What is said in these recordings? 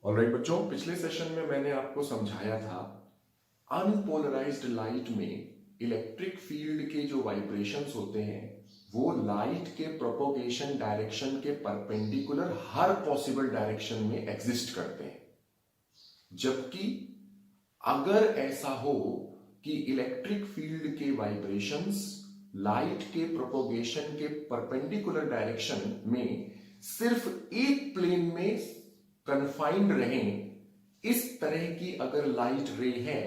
Alright बच्चों, पिछले session में मैंने आपको समझाया था अनपोलराइज्ड लाइट में इलेक्ट्रिक फील्ड के जो वाइब्रेशंस होते हैं वो लाइट के प्रोपोगेशन डायरेक्शन के परपेंडिकुलर हर पॉसिबल डायरेक्शन में एग्जिस्ट करते हैं। जबकि अगर ऐसा हो कि इलेक्ट्रिक फील्ड के वाइब्रेशंस लाइट के प्रोपोगेशन के परपेंडिकुलर डायरेक्शन में सिर्फ एक प्लेन में कन्फाइंड रहें, इस तरह की अगर लाइट रे है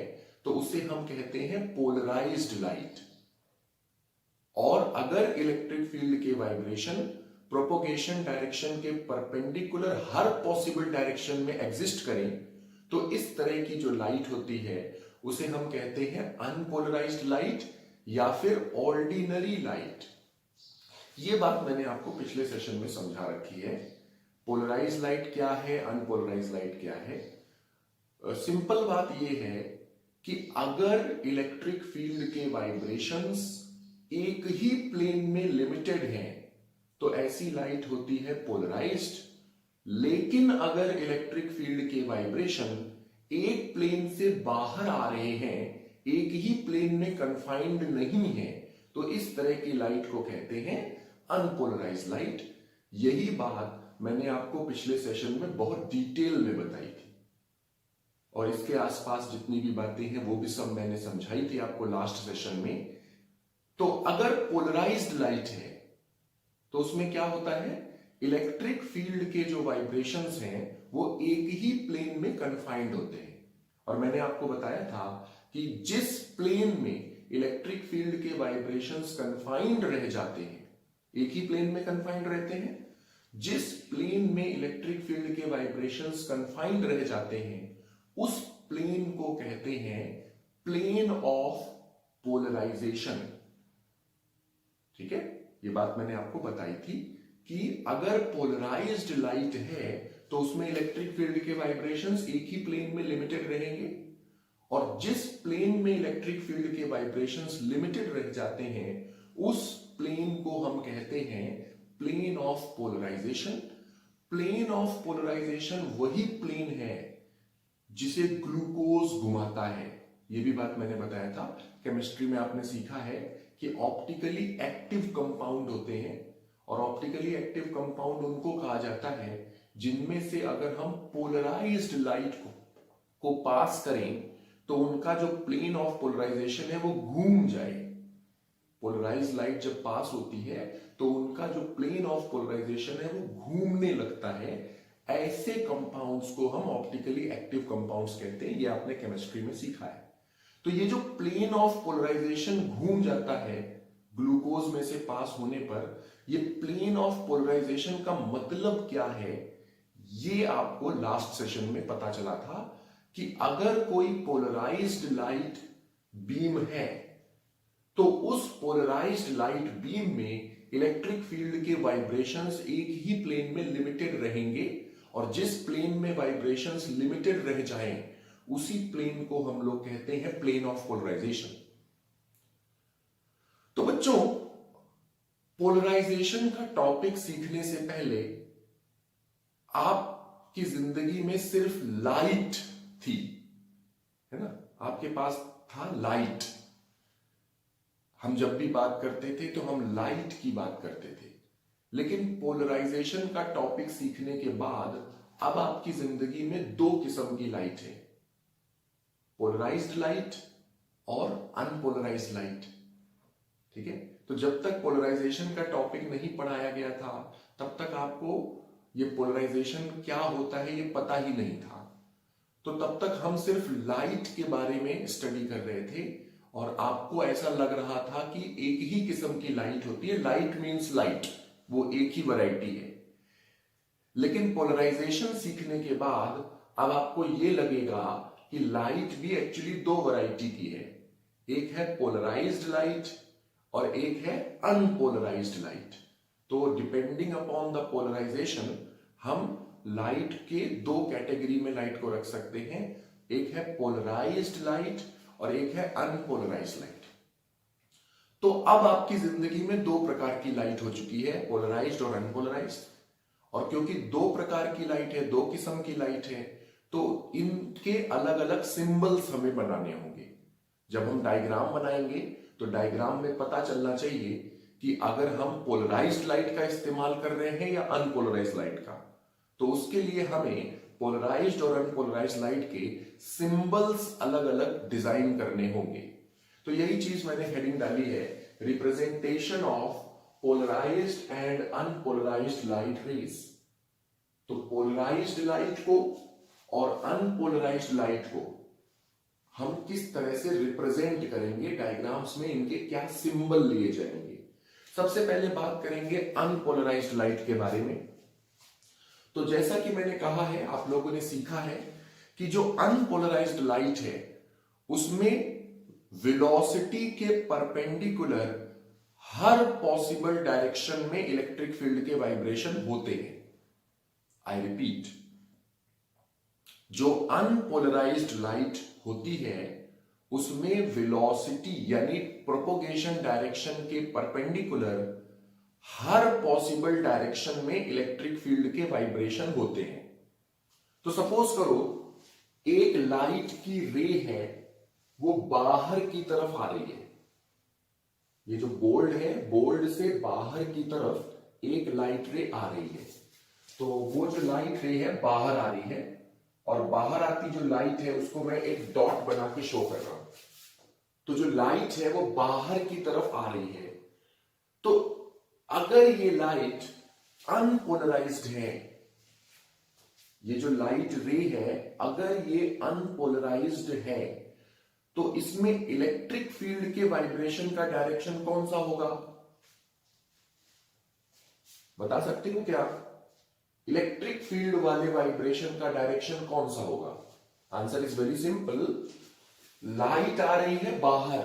तो उसे हम कहते हैं पोलराइज्ड लाइट। और अगर इलेक्ट्रिक फील्ड के वाइब्रेशन प्रोपोगेशन डायरेक्शन के परपेंडिकुलर हर पॉसिबल डायरेक्शन में एग्जिस्ट करें तो इस तरह की जो लाइट होती है उसे हम कहते हैं अनपोलराइज्ड लाइट या फिर ऑर्डिनरी लाइट। यह बात मैंने आपको पिछले सेशन में समझा रखी है। पोलराइज्ड लाइट क्या है, अनपोलराइज्ड लाइट क्या है। सिंपल बात यह है कि अगर इलेक्ट्रिक फील्ड के वाइब्रेशंस एक ही प्लेन में लिमिटेड हैं तो ऐसी लाइट होती है पोलराइज्ड। लेकिन अगर इलेक्ट्रिक फील्ड के वाइब्रेशन एक प्लेन से बाहर आ रहे हैं, एक ही प्लेन में कन्फाइंड नहीं है, तो इस तरह की लाइट को कहते हैं अनपोलराइज्ड लाइट। यही बात मैंने आपको पिछले सेशन में बहुत डिटेल में बताई थी और इसके आसपास जितनी भी बातें हैं वो भी सब मैंने समझाई थी आपको लास्ट सेशन में। तो अगर पोलराइज्ड लाइट है तो उसमें क्या होता है, इलेक्ट्रिक फील्ड के जो वाइब्रेशंस हैं वो एक ही प्लेन में कन्फाइंड होते हैं। और मैंने आपको बताया था कि जिस प्लेन में इलेक्ट्रिक फील्ड के वाइब्रेशंस कन्फाइंड रह जाते हैं, एक ही प्लेन में कन्फाइंड रहते हैं, जिस प्लेन में इलेक्ट्रिक फील्ड के वाइब्रेशंस कन्फाइंड रह जाते हैं उस प्लेन को कहते हैं प्लेन ऑफ पोलराइजेशन। ठीक है, ये बात मैंने आपको बताई थी कि अगर पोलराइज्ड लाइट है तो उसमें इलेक्ट्रिक फील्ड के वाइब्रेशंस एक ही प्लेन में लिमिटेड रहेंगे और जिस प्लेन में इलेक्ट्रिक फील्ड के वाइब्रेशंस लिमिटेड रह जाते हैं उस प्लेन को हम कहते हैं plane of polarisation. Plane of polarisation वही प्लेन है जिसे ग्लूकोज घुमाता है। यह भी बात मैंने बताया था, केमिस्ट्री में आपने सीखा है कि ऑप्टिकली एक्टिव कंपाउंड होते हैं और ऑप्टिकली एक्टिव कंपाउंड उनको कहा जाता है जिनमें से अगर हम पोलराइज्ड लाइट को पास करें तो उनका जो प्लेन ऑफ पोलराइजेशन है वो घूम जाए। पोलराइज्ड लाइट जब पास होती है तो उनका जो प्लेन ऑफ पोलराइजेशन है वो घूमने लगता है। ऐसे कंपाउंड्स को हम ऑप्टिकली एक्टिव कंपाउंड्स कहते हैं, ये आपने केमिस्ट्री में सीखा है। तो ये जो प्लेन ऑफ पोलराइजेशन घूम जाता है ग्लूकोज में से पास होने पर, ये प्लेन ऑफ पोलराइजेशन का मतलब क्या है ये आपको लास्ट सेशन में पता चला था कि अगर कोई पोलराइज्ड लाइट बीम है तो उस पोलराइज्ड लाइट बीम में इलेक्ट्रिक फील्ड के वाइब्रेशंस एक ही प्लेन में लिमिटेड रहेंगे और जिस प्लेन में वाइब्रेशंस लिमिटेड रह जाएं उसी प्लेन को हम लोग कहते हैं प्लेन ऑफ पोलराइजेशन। तो बच्चों, पोलराइजेशन का टॉपिक सीखने से पहले आपकी जिंदगी में सिर्फ लाइट थी, है ना, आपके पास था लाइट। हम जब भी बात करते थे तो हम लाइट की बात करते थे, लेकिन पोलराइजेशन का टॉपिक सीखने के बाद अब आपकी जिंदगी में दो किस्म की लाइट है, पोलराइज्ड लाइट और अनपोलराइज्ड लाइट। ठीक है, तो जब तक पोलराइजेशन का टॉपिक नहीं पढ़ाया गया था तब तक आपको ये पोलराइजेशन क्या होता है ये पता ही नहीं था। तो तब तक हम सिर्फ लाइट के बारे में स्टडी कर रहे थे और आपको ऐसा लग रहा था कि एक ही किस्म की लाइट होती है, लाइट मींस लाइट, वो एक ही वैरायटी है। लेकिन पोलराइजेशन सीखने के बाद अब आपको ये लगेगा कि लाइट भी एक्चुअली दो वैरायटी की है, एक है पोलराइज्ड लाइट और एक है अनपोलराइज्ड लाइट। तो डिपेंडिंग अपॉन द पोलराइजेशन हम लाइट के दो कैटेगरी में लाइट को रख सकते हैं, एक है पोलराइज्ड लाइट और एक है अनपोलराइज्ड लाइट। तो अब आपकी जिंदगी में दो प्रकार की लाइट हो चुकी है, पोलराइज्ड और अनपोलराइज्ड। और क्योंकि दो प्रकार की लाइट है, दो किस्म की लाइट है, तो इनके अलग अलग सिंबल्स हमें बनाने होंगे। जब हम डायग्राम बनाएंगे तो डायग्राम में पता चलना चाहिए कि अगर हम पोलराइज्ड लाइट का इस्तेमाल कर रहे हैं या अनपोलराइज्ड लाइट का, तो उसके लिए हमें पोलराइज्ड और अनपोलराइज्ड लाइट के सिंबल्स अलग अलग डिजाइन करने होंगे। तो यही चीज मैंने हेडिंग डाली है, representation of polarised and unpolarised light rays. तो पोलराइज्ड लाइट को और अनपोलराइज्ड लाइट को हम किस तरह से रिप्रेजेंट करेंगे, डायग्राम्स में इनके क्या सिंबल लिए जाएंगे। सबसे पहले बात करेंगे अनपोलराइज्ड लाइट के बारे में। तो जैसा कि मैंने कहा है, आप लोगों ने सीखा है कि जो अनपोलराइज्ड लाइट है उसमें वेलोसिटी के परपेंडिकुलर हर पॉसिबल डायरेक्शन में इलेक्ट्रिक फील्ड के वाइब्रेशन होते हैं। आई रिपीट, जो अनपोलराइज्ड लाइट होती है उसमें वेलोसिटी यानी प्रोपोगेशन डायरेक्शन के परपेंडिकुलर हर पॉसिबल डायरेक्शन में इलेक्ट्रिक फील्ड के वाइब्रेशन होते हैं। तो सपोज करो एक लाइट की रे है, वो बाहर की तरफ आ रही है। ये जो बोल्ड है, बोल्ड से बाहर की तरफ एक लाइट रे आ रही है। तो वो जो लाइट रे है बाहर आ रही है, और बाहर आती जो लाइट है उसको मैं एक डॉट बना के शो कर रहा हूं। तो जो लाइट है वो बाहर की तरफ आ रही है। तो अगर ये लाइट अनपोलराइज्ड है, ये जो लाइट रे है अगर ये अनपोलराइज्ड है, तो इसमें इलेक्ट्रिक फील्ड के वाइब्रेशन का डायरेक्शन कौन सा होगा? बता सकते हो क्या? इलेक्ट्रिक फील्ड वाले वाइब्रेशन का डायरेक्शन कौन सा होगा? Answer is very simple. Light आ रही है बाहर,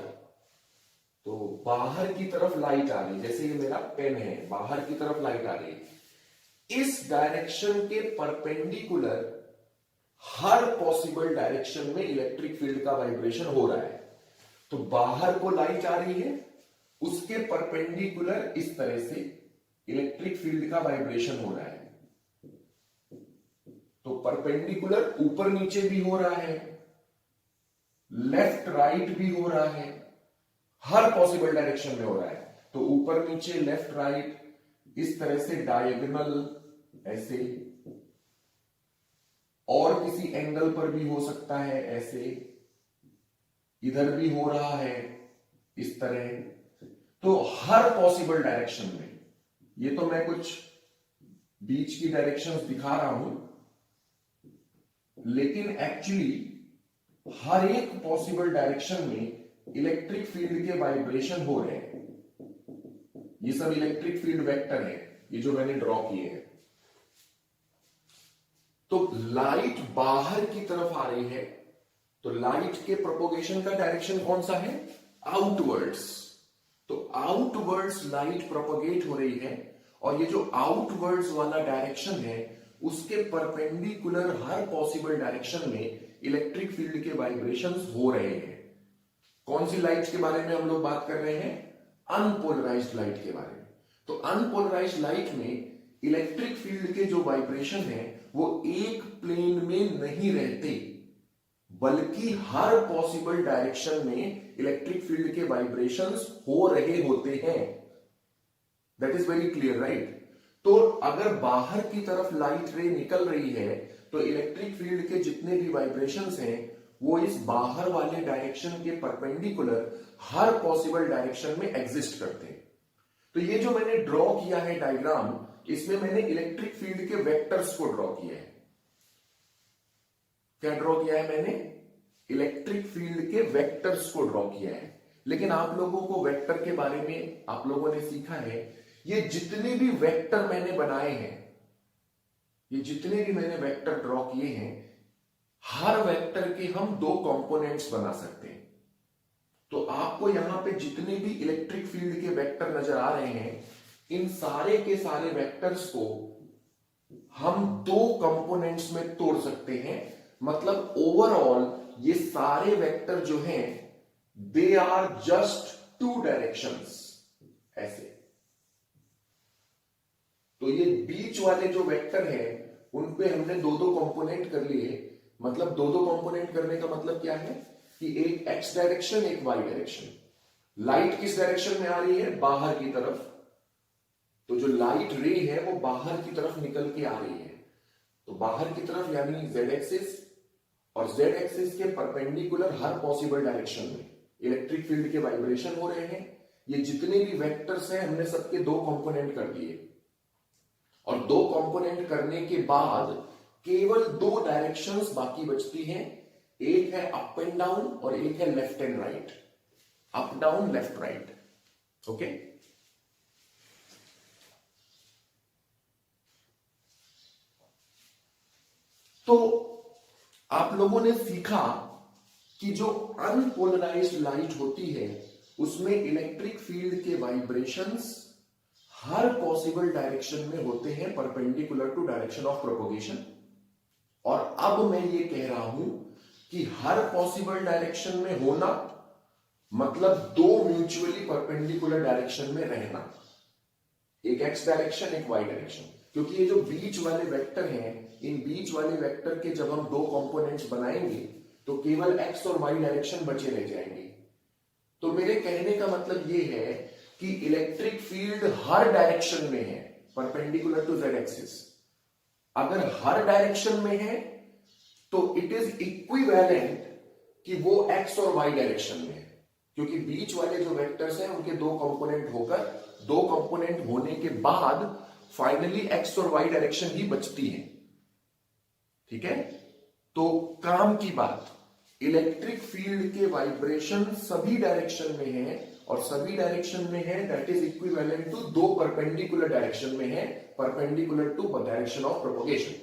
तो बाहर की तरफ लाइट आ रही है, जैसे ये मेरा पेन है, बाहर की तरफ लाइट आ रही है। इस डायरेक्शन के परपेंडिकुलर हर पॉसिबल डायरेक्शन में इलेक्ट्रिक फील्ड का वाइब्रेशन हो रहा है। तो बाहर को लाइट आ रही है, उसके परपेंडिकुलर इस तरह से इलेक्ट्रिक फील्ड का वाइब्रेशन हो रहा है। तो परपेंडिकुलर ऊपर नीचे भी हो रहा है, लेफ्ट राइट भी हो रहा है, हर पॉसिबल डायरेक्शन में हो रहा है। तो ऊपर नीचे लेफ्ट राइट इस तरह से डायगोनल ऐसे, और किसी एंगल पर भी हो सकता है ऐसे, इधर भी हो रहा है इस तरह। तो हर पॉसिबल डायरेक्शन में, ये तो मैं कुछ बीच की डायरेक्शंस दिखा रहा हूं, लेकिन एक्चुअली हर एक पॉसिबल डायरेक्शन में इलेक्ट्रिक फील्ड के वाइब्रेशन हो रहे हैं। ये सब इलेक्ट्रिक फील्ड वेक्टर है, ये जो मैंने ड्रॉ किए हैं। तो लाइट बाहर की तरफ आ रही है, तो लाइट के प्रोपोगेशन का डायरेक्शन कौन सा है? आउटवर्ड्स। तो आउटवर्ड्स लाइट प्रोपोगेट हो रही है, और ये जो आउटवर्ड्स वाला डायरेक्शन है उसके परपेंडिकुलर हर पॉसिबल डायरेक्शन में इलेक्ट्रिक फील्ड के वाइब्रेशंस हो रहे हैं। कौन सी लाइट के बारे में हम लोग बात कर रहे हैं? अनपोलराइज्ड लाइट के बारे में। तो अनपोलराइज्ड लाइट में इलेक्ट्रिक फील्ड के जो वाइब्रेशन है वो एक प्लेन में नहीं रहते, बल्कि हर पॉसिबल डायरेक्शन में इलेक्ट्रिक फील्ड के वाइब्रेशंस हो रहे होते हैं। That is very clear, right? तो अगर बाहर की तरफ लाइट रे निकल रही है तो इलेक्ट्रिक फील्ड के जितने भी वाइब्रेशंस हैं वो इस बाहर वाले डायरेक्शन के परपेंडिकुलर हर पॉसिबल डायरेक्शन में एग्जिस्ट करते हैं। तो ये जो मैंने ड्रॉ किया है डायग्राम, इसमें मैंने इलेक्ट्रिक फील्ड के वेक्टर्स को ड्रॉ किया है। क्या ड्रॉ किया है मैंने? इलेक्ट्रिक फील्ड के वेक्टर्स को ड्रॉ किया है। लेकिन आप लोगों को वेक्टर के बारे में आप लोगों ने सीखा है, ये जितने भी वेक्टर मैंने बनाए हैं, ये जितने भी मैंने वेक्टर ड्रॉ किए हैं, हर वेक्टर के हम दो कंपोनेंट्स बना सकते हैं। तो आपको यहां पे जितने भी इलेक्ट्रिक फील्ड के वेक्टर नजर आ रहे हैं, इन सारे के सारे वेक्टर्स को हम दो कंपोनेंट्स में तोड़ सकते हैं। मतलब ओवरऑल ये सारे वेक्टर जो हैं, they are just two directions, ऐसे। तो ये बीच वाले जो वेक्टर हैं उन पे हमने दो दो कंपोनेंट कर लिए, मतलब दो दो कंपोनेंट करने का मतलब क्या है कि एक एक्स डायरेक्शन एक वाई डायरेक्शन। लाइट किस डायरेक्शन में आ रही है? बाहर की तरफ। तो जो लाइट रे है वो बाहर की तरफ निकल के आ रही है, तो बाहर की तरफ यानी जेड एक्सिस, और जेड एक्सिस के परपेंडिकुलर हर पॉसिबल डायरेक्शन में इलेक्ट्रिक फील्ड के वाइब्रेशन हो रहे हैं। ये जितने भी वेक्टर्स हैं हमने सबके दो कंपोनेंट कर दिए, और दो कंपोनेंट करने के बाद केवल दो डायरेक्शंस बाकी बचती हैं। एक है अप एंड डाउन और एक है left and right, up down left right. Okay, तो आप लोगों ने सीखा कि जो अनपोलराइज्ड लाइट होती है उसमें इलेक्ट्रिक फील्ड के वाइब्रेशंस हर पॉसिबल डायरेक्शन में होते हैं perpendicular to direction of propagation. और अब मैं ये कह रहा हूं कि हर पॉसिबल डायरेक्शन में होना मतलब दो म्यूचुअली परपेंडिकुलर डायरेक्शन में रहना, एक एक्स डायरेक्शन एक वाई डायरेक्शन। क्योंकि ये जो बीच वाले वेक्टर हैं, इन बीच वाले वेक्टर के जब हम दो कंपोनेंट्स बनाएंगे तो केवल एक्स और वाई डायरेक्शन बचे रह जाएंगे। तो मेरे कहने का मतलब ये है कि इलेक्ट्रिक फील्ड हर डायरेक्शन में है परपेंडिकुलर टू जेड एक्सिस। अगर हर डायरेक्शन में है तो इट इज इक्विवेलेंट कि वो एक्स और वाई डायरेक्शन में है, क्योंकि बीच वाले जो वेक्टर्स हैं उनके दो कंपोनेंट होकर, दो कंपोनेंट होने के बाद फाइनली एक्स और वाई डायरेक्शन ही बचती है। ठीक है, तो काम की बात, इलेक्ट्रिक फील्ड के वाइब्रेशन सभी डायरेक्शन में है, और सभी डायरेक्शन में है दैट इज इक्विवेलेंट टू दो परपेंडिकुलर डायरेक्शन में है, perpendicular to direction of propagation.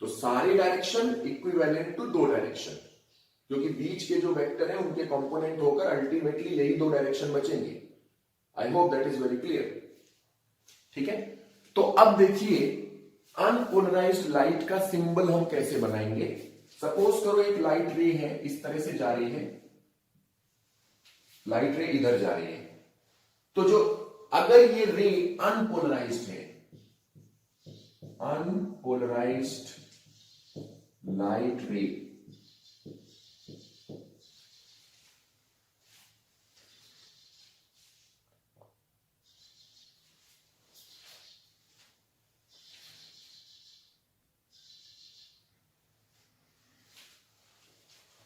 तो सारे डायरेक्शन इक्विवेलेंट टू दो डायरेक्शन, क्योंकि बीच के जो वेक्टर हैं उनके कंपोनेंट होकर अल्टीमेटली यही दो डायरेक्शन बचेंगे। I hope that is very clear. ठीक है, तो अब देखिए अनपोलराइज्ड लाइट का सिंबल हम कैसे बनाएंगे। सपोज करो एक लाइट रे है, इस तरह से जा रही है, लाइट रे इधर जा रही है, तो जो अगर ये रे अनपोलराइज्ड है, अनपोलराइज्ड लाइट रे,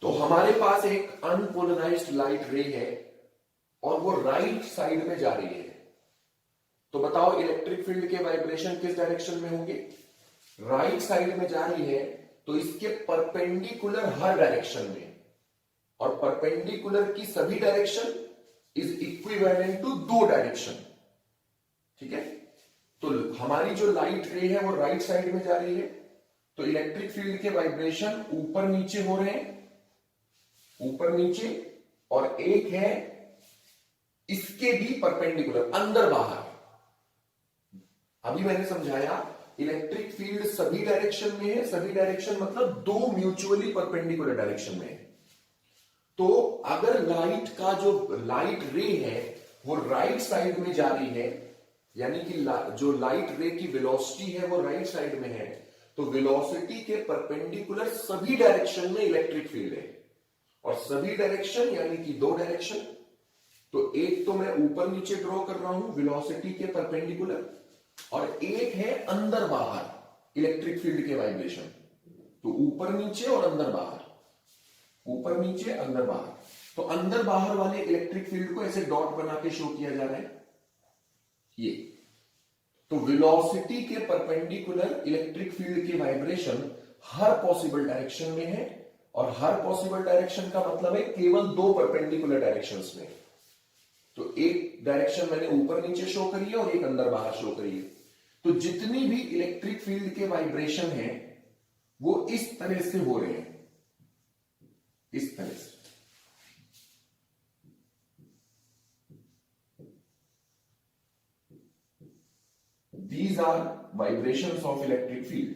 तो हमारे पास एक अनपोलराइज्ड लाइट रे है और वो राइट साइड में जा रही है, तो बताओ इलेक्ट्रिक फील्ड के वाइब्रेशन किस डायरेक्शन में होंगे? राइट साइड में जा रही है, तो इसके परपेंडिकुलर हर डायरेक्शन में, और परपेंडिकुलर की सभी डायरेक्शन इज इक्विवेलेंट टू दो डायरेक्शन। ठीक है, तो हमारी जो लाइट रे है वो राइट साइड में जा रही है, तो इलेक्ट्रिक फील्ड के वाइब्रेशन ऊपर नीचे हो रहे हैं, ऊपर नीचे, और एक है इसके भी परपेंडिकुलर अंदर बाहर। अभी मैंने समझाया इलेक्ट्रिक फील्ड सभी डायरेक्शन में है, सभी डायरेक्शन मतलब दो म्यूचुअली परपेंडिकुलर डायरेक्शन में है। तो अगर लाइट का जो लाइट रे है वो राइट साइड में जा रही है, यानी कि जो लाइट रे की वेलोसिटी है वो राइट साइड में है, तो वेलोसिटी के परपेंडिकुलर सभी डायरेक्शन में इलेक्ट्रिक फील्ड है, और सभी डायरेक्शन यानी कि दो डायरेक्शन। तो एक तो मैं ऊपर नीचे ड्रॉ कर रहा हूं वेलोसिटी के परपेंडिकुलर, और एक है अंदर बाहर इलेक्ट्रिक फील्ड के वाइब्रेशन। तो ऊपर नीचे और अंदर बाहर, ऊपर नीचे अंदर बाहर। तो अंदर बाहर वाले इलेक्ट्रिक फील्ड को ऐसे डॉट बना के शो किया जा रहा है ये। तो वेलोसिटी के परपेंडिकुलर इलेक्ट्रिक फील्ड के वाइब्रेशन हर पॉसिबल डायरेक्शन में है, और हर पॉसिबल डायरेक्शन का मतलब है केवल दो परपेंडिकुलर डायरेक्शंस में। तो एक डायरेक्शन मैंने ऊपर नीचे शो करी है और एक अंदर बाहर शो करी है। तो जितनी भी इलेक्ट्रिक फील्ड के वाइब्रेशन हैं वो इस तरह से हो रहे हैं, इस तरह से। These are vibrations of electric field.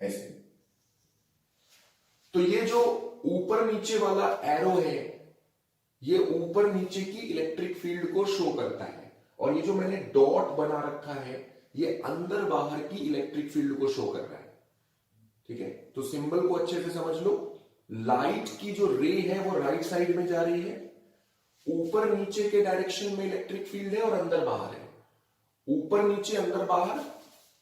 ऐसे। तो ये जो ऊपर नीचे वाला एरो है ये ऊपर नीचे की इलेक्ट्रिक फील्ड को शो करता है, और ये जो मैंने डॉट बना रखा है ये अंदर बाहर की इलेक्ट्रिक फील्ड को शो कर रहा है। ठीक है, तो सिंबल को अच्छे से समझ लो। लाइट की जो रे है वो राइट साइड में जा रही है, ऊपर नीचे के डायरेक्शन में इलेक्ट्रिक फील्ड है और अंदर बाहर है। ऊपर नीचे अंदर बाहर,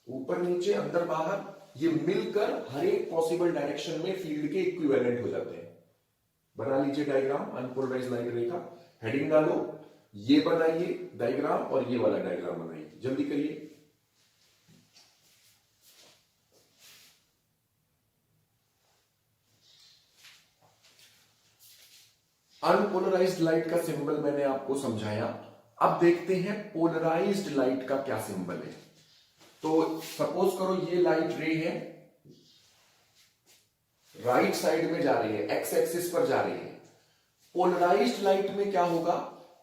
ऊपर नीचे अंदर बाहर, ये मिलकर हर एक पॉसिबल डायरेक्शन में फील्ड के इक्विवेलेंट हो जाते हैं। बना लीजिए डायग्राम, अनपोलराइज्ड लाइट रे का हेडिंग डालो, ये बनाइए डायग्राम और ये वाला डायग्राम बनाइए, जल्दी करिए। अनपोलराइज्ड लाइट का सिंबल मैंने आपको समझाया। अब देखते हैं पोलराइज्ड लाइट का क्या सिंबल है। तो सपोज करो ये लाइट रे है, राइट साइड में जा रही है, एक्स एक्सिस पर जा रही है। पोलराइज्ड लाइट में क्या होगा,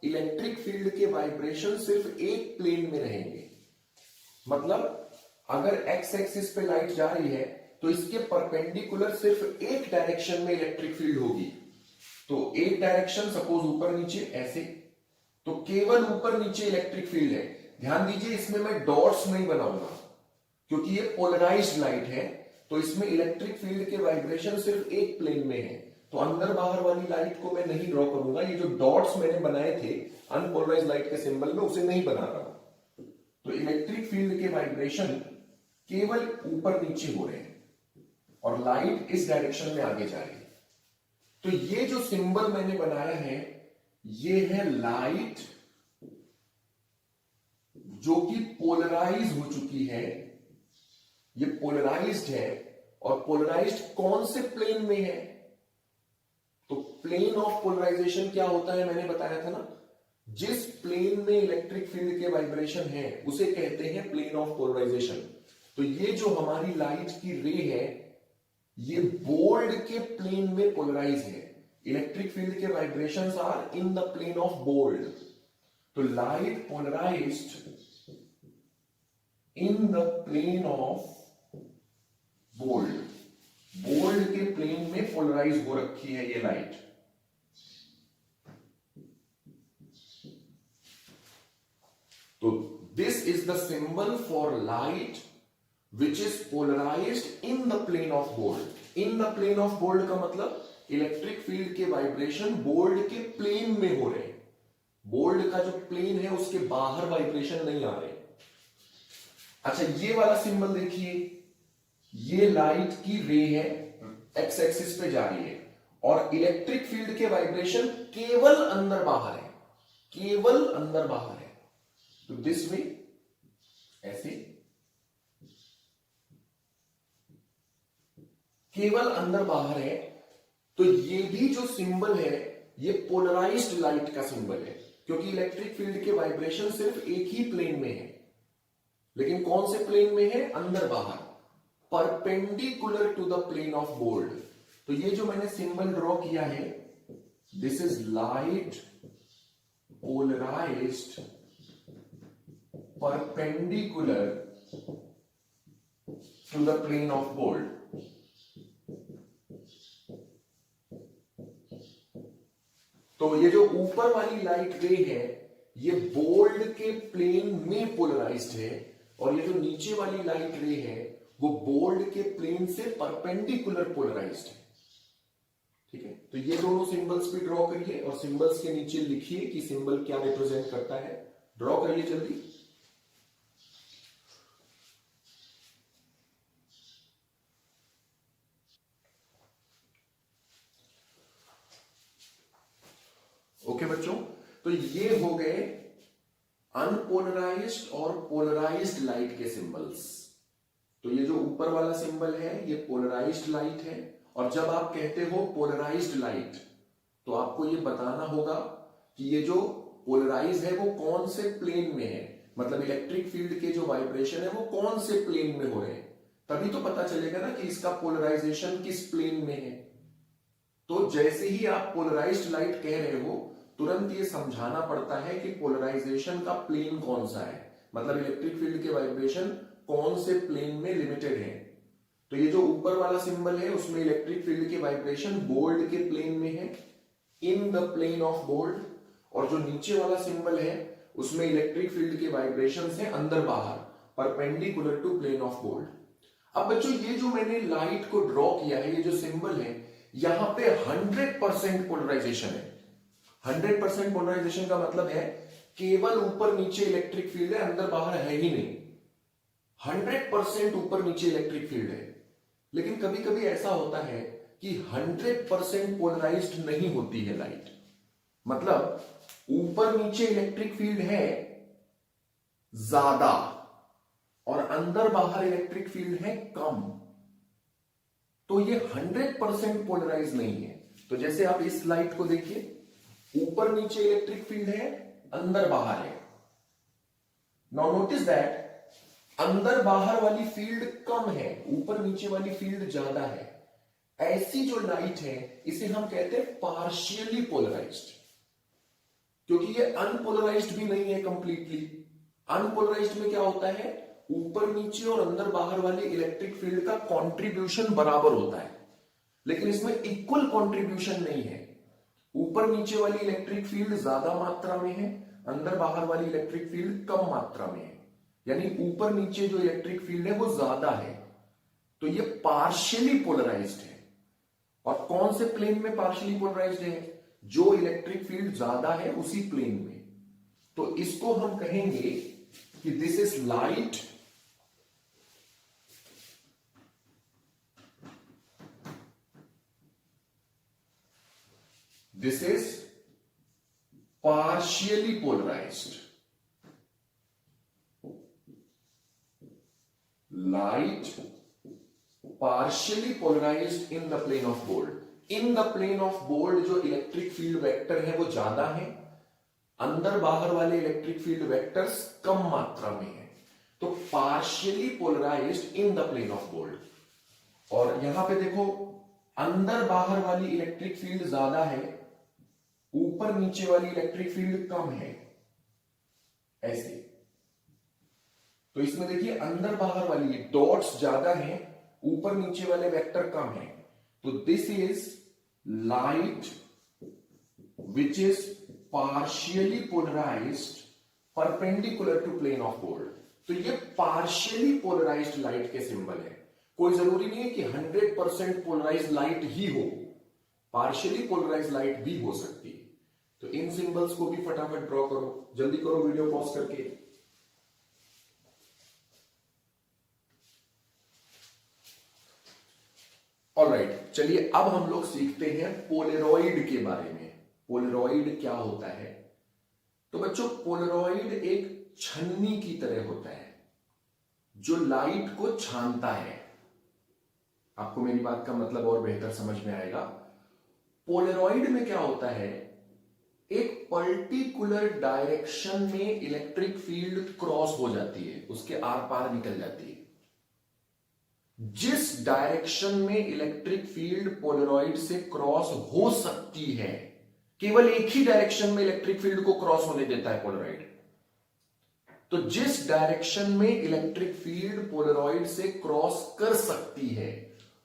इलेक्ट्रिक फील्ड के वाइब्रेशन सिर्फ एक प्लेन में रहेंगे। मतलब अगर एक्स एक्सिस पे लाइट जा रही है तो इसके परपेंडिकुलर सिर्फ एक डायरेक्शन में इलेक्ट्रिक फील्ड होगी। तो एक डायरेक्शन सपोज ऊपर नीचे ऐसे, तो केवल ऊपर नीचे इलेक्ट्रिक फील्ड है। ध्यान दीजिए इसमें मैं डॉट्स नहीं बनाऊंगा क्योंकि ये पोलराइज्ड लाइट है, तो इसमें इलेक्ट्रिक फील्ड के वाइब्रेशन सिर्फ एक प्लेन में है। तो अंदर बाहर वाली लाइट को मैं नहीं ड्रॉ करूंगा। ये जो डॉट्स मैंने बनाए थे अनपोलराइज्ड लाइट के सिंबल में, उसे नहीं बना रहा हूं। तो इलेक्ट्रिक फील्ड के वाइब्रेशन केवल ऊपर नीचे हो रहे हैं और लाइट इस डायरेक्शन में आगे जा रही है। तो ये जो सिंबल मैंने बनाया है ये है लाइट जो कि पोलराइज हो चुकी है। ये पोलराइज्ड है और पोलराइज्ड कौन से प्लेन में है, तो प्लेन ऑफ पोलराइजेशन क्या होता है मैंने बताया था ना, जिस प्लेन में इलेक्ट्रिक फील्ड के वाइब्रेशन है उसे कहते हैं प्लेन ऑफ पोलराइजेशन। तो ये जो हमारी लाइट की रे है ये बोल्ड के प्लेन में पोलराइज है। इलेक्ट्रिक फील्ड के vibrations are in the plane of bold. तो light polarized in the plane of bold. Bold के प्लेन में पोलराइज हो रखी है ये लाइट। तो this is the symbol for light which is polarised in the plane of bold. In the plane of bold का मतलब इलेक्ट्रिक फील्ड के वाइब्रेशन बोल्ड के प्लेन में हो रहे हैं। बोल्ड का जो प्लेन है उसके बाहर वाइब्रेशन नहीं आ रहे। अच्छा ये वाला सिंबल देखिए, ये लाइट की रे है, एक्स एक्सिस पे जा रही है और इलेक्ट्रिक फील्ड के वाइब्रेशन केवल अंदर बाहर है, केवल अंदर बाहर है। तो दिस वे ऐसे केवल अंदर बाहर है। तो ये भी जो सिंबल है ये पोलराइज्ड लाइट का सिंबल है क्योंकि इलेक्ट्रिक फील्ड के वाइब्रेशन सिर्फ एक ही प्लेन में है। लेकिन कौन से प्लेन में है, अंदर बाहर, perpendicular to the plane of bold. तो ये जो मैंने सिंबल ड्रॉ किया है this is light polarised perpendicular to the plane of bold. तो ये जो ऊपर वाली लाइट रे है ये बोल्ड के प्लेन में पोलराइज्ड है और ये जो नीचे वाली लाइट रे है वो बोल्ड के प्लेन से परपेंडिकुलर पोलराइज्ड है। ठीक है, तो ये दोनों सिंबल्स भी ड्रॉ करिए और सिंबल्स के नीचे लिखिए कि सिंबल क्या रिप्रेजेंट करता है। ड्रॉ करिए जल्दी। ओके बच्चों, तो ये हो गए अनपोलराइज्ड और पोलराइज्ड लाइट के सिंबल्स। तो ये जो ऊपर वाला सिंबल है ये पोलराइज्ड लाइट है और जब आप कहते हो पोलराइज्ड लाइट तो आपको ये बताना होगा कि ये जो पोलराइज है वो कौन से प्लेन में है, मतलब इलेक्ट्रिक फील्ड के जो वाइब्रेशन है वो कौन से प्लेन में हो रहे हैं, तभी तो पता चलेगा ना कि इसका पोलराइजेशन किस प्लेन में है। तो जैसे ही आप पोलराइज्ड लाइट कह रहे हो तुरंत ये समझाना पड़ता है कि पोलराइजेशन का प्लेन कौन सा है, मतलब इलेक्ट्रिक फील्ड के वाइब्रेशन कौन से प्लेन में लिमिटेड है। तो ये जो ऊपर वाला सिंबल है उसमें इलेक्ट्रिक फील्ड के वाइब्रेशन बोल्ड के प्लेन में है, in the plane of bold, और जो नीचे वाला सिंबल है उसमें इलेक्ट्रिक फील्ड के वाइब्रेशन है अंदर बाहर, perpendicular to plane of gold. अब बच्चों ये जो मैंने लाइट को ड्रॉ किया है, ये जो सिंबल है, यहां पे 100% पोलराइजेशन है। 100% पोलराइजेशन का मतलब है केवल ऊपर नीचे इलेक्ट्रिक फील्ड है, अंदर बाहर है ही नहीं। 100% ऊपर नीचे इलेक्ट्रिक फील्ड है। लेकिन कभी कभी ऐसा होता है कि 100% पोलराइज्ड नहीं होती है लाइट। मतलब ऊपर नीचे इलेक्ट्रिक फील्ड है ज्यादा और अंदर बाहर इलेक्ट्रिक फील्ड है कम, तो ये 100% पोलराइज नहीं है। तो जैसे आप इस लाइट को देखिए, ऊपर नीचे इलेक्ट्रिक फील्ड है, अंदर बाहर है। नाउ नोटिस दैट अंदर बाहर वाली फील्ड कम है, ऊपर नीचे वाली फील्ड ज्यादा है। ऐसी जो लाइट है इसे हम कहते हैं पार्शियली पोलराइज्ड, क्योंकि ये अनपोलराइज्ड भी नहीं है कंप्लीटली। अनपोलराइज्ड में क्या होता है, ऊपर नीचे और अंदर बाहर वाले इलेक्ट्रिक फील्ड का कंट्रीब्यूशन बराबर होता है, लेकिन इसमें इक्वल कंट्रीब्यूशन नहीं है। ऊपर नीचे वाली इलेक्ट्रिक फील्ड ज्यादा मात्रा में है, अंदर बाहर वाली इलेक्ट्रिक फील्ड कम मात्रा में है। यानी ऊपर नीचे जो इलेक्ट्रिक फील्ड है वो ज्यादा है, तो ये पार्शियली पोलराइज्ड है। और कौन से प्लेन में पार्शियली पोलराइज्ड है, जो इलेक्ट्रिक फील्ड ज्यादा है उसी प्लेन में। तो इसको हम कहेंगे कि this is light this is partially polarized. Light partially polarized in the plane of gold. In the plane of gold जो इलेक्ट्रिक फील्ड वेक्टर है वो ज्यादा है, अंदर बाहर वाले इलेक्ट्रिक फील्ड वेक्टर्स कम मात्रा में है। तो partially polarised in the plane of gold. और यहां पे देखो, अंदर बाहर वाली इलेक्ट्रिक फील्ड ज्यादा है, ऊपर नीचे वाली इलेक्ट्रिक फील्ड कम है, ऐसे। तो इसमें देखिए अंदर बाहर वाली डॉट्स ज्यादा हैं, ऊपर नीचे वाले वेक्टर कम है। तो this is light which is partially polarised perpendicular to plane of gold. तो ये पार्शियली पोलराइज्ड लाइट के सिंबल है। कोई जरूरी नहीं है कि 100% पोलराइज्ड लाइट ही हो, पार्शियली पोलराइज्ड लाइट भी हो सकती है। तो इन सिंबल्स को भी फटाफट ड्रॉ करो, जल्दी करो वीडियो पॉज करके। ऑलराइट, चलिए अब हम लोग सीखते हैं पोलरॉइड के बारे में। पोलरॉइड क्या होता है? तो बच्चों, पोलरॉइड एक छन्नी की तरह होता है जो लाइट को छानता है। आपको मेरी बात का मतलब और बेहतर समझ में आएगा। पोलरॉइड में क्या होता है, एक पर्टिकुलर डायरेक्शन में इलेक्ट्रिक फील्ड क्रॉस हो जाती है, उसके आर पार निकल जाती है। जिस डायरेक्शन में इलेक्ट्रिक फील्ड पोलरॉइड से क्रॉस हो सकती है, केवल एक ही डायरेक्शन में इलेक्ट्रिक फील्ड को क्रॉस होने देता है पोलरॉइड। तो जिस डायरेक्शन में इलेक्ट्रिक फील्ड पोलरॉइड से क्रॉस कर सकती है,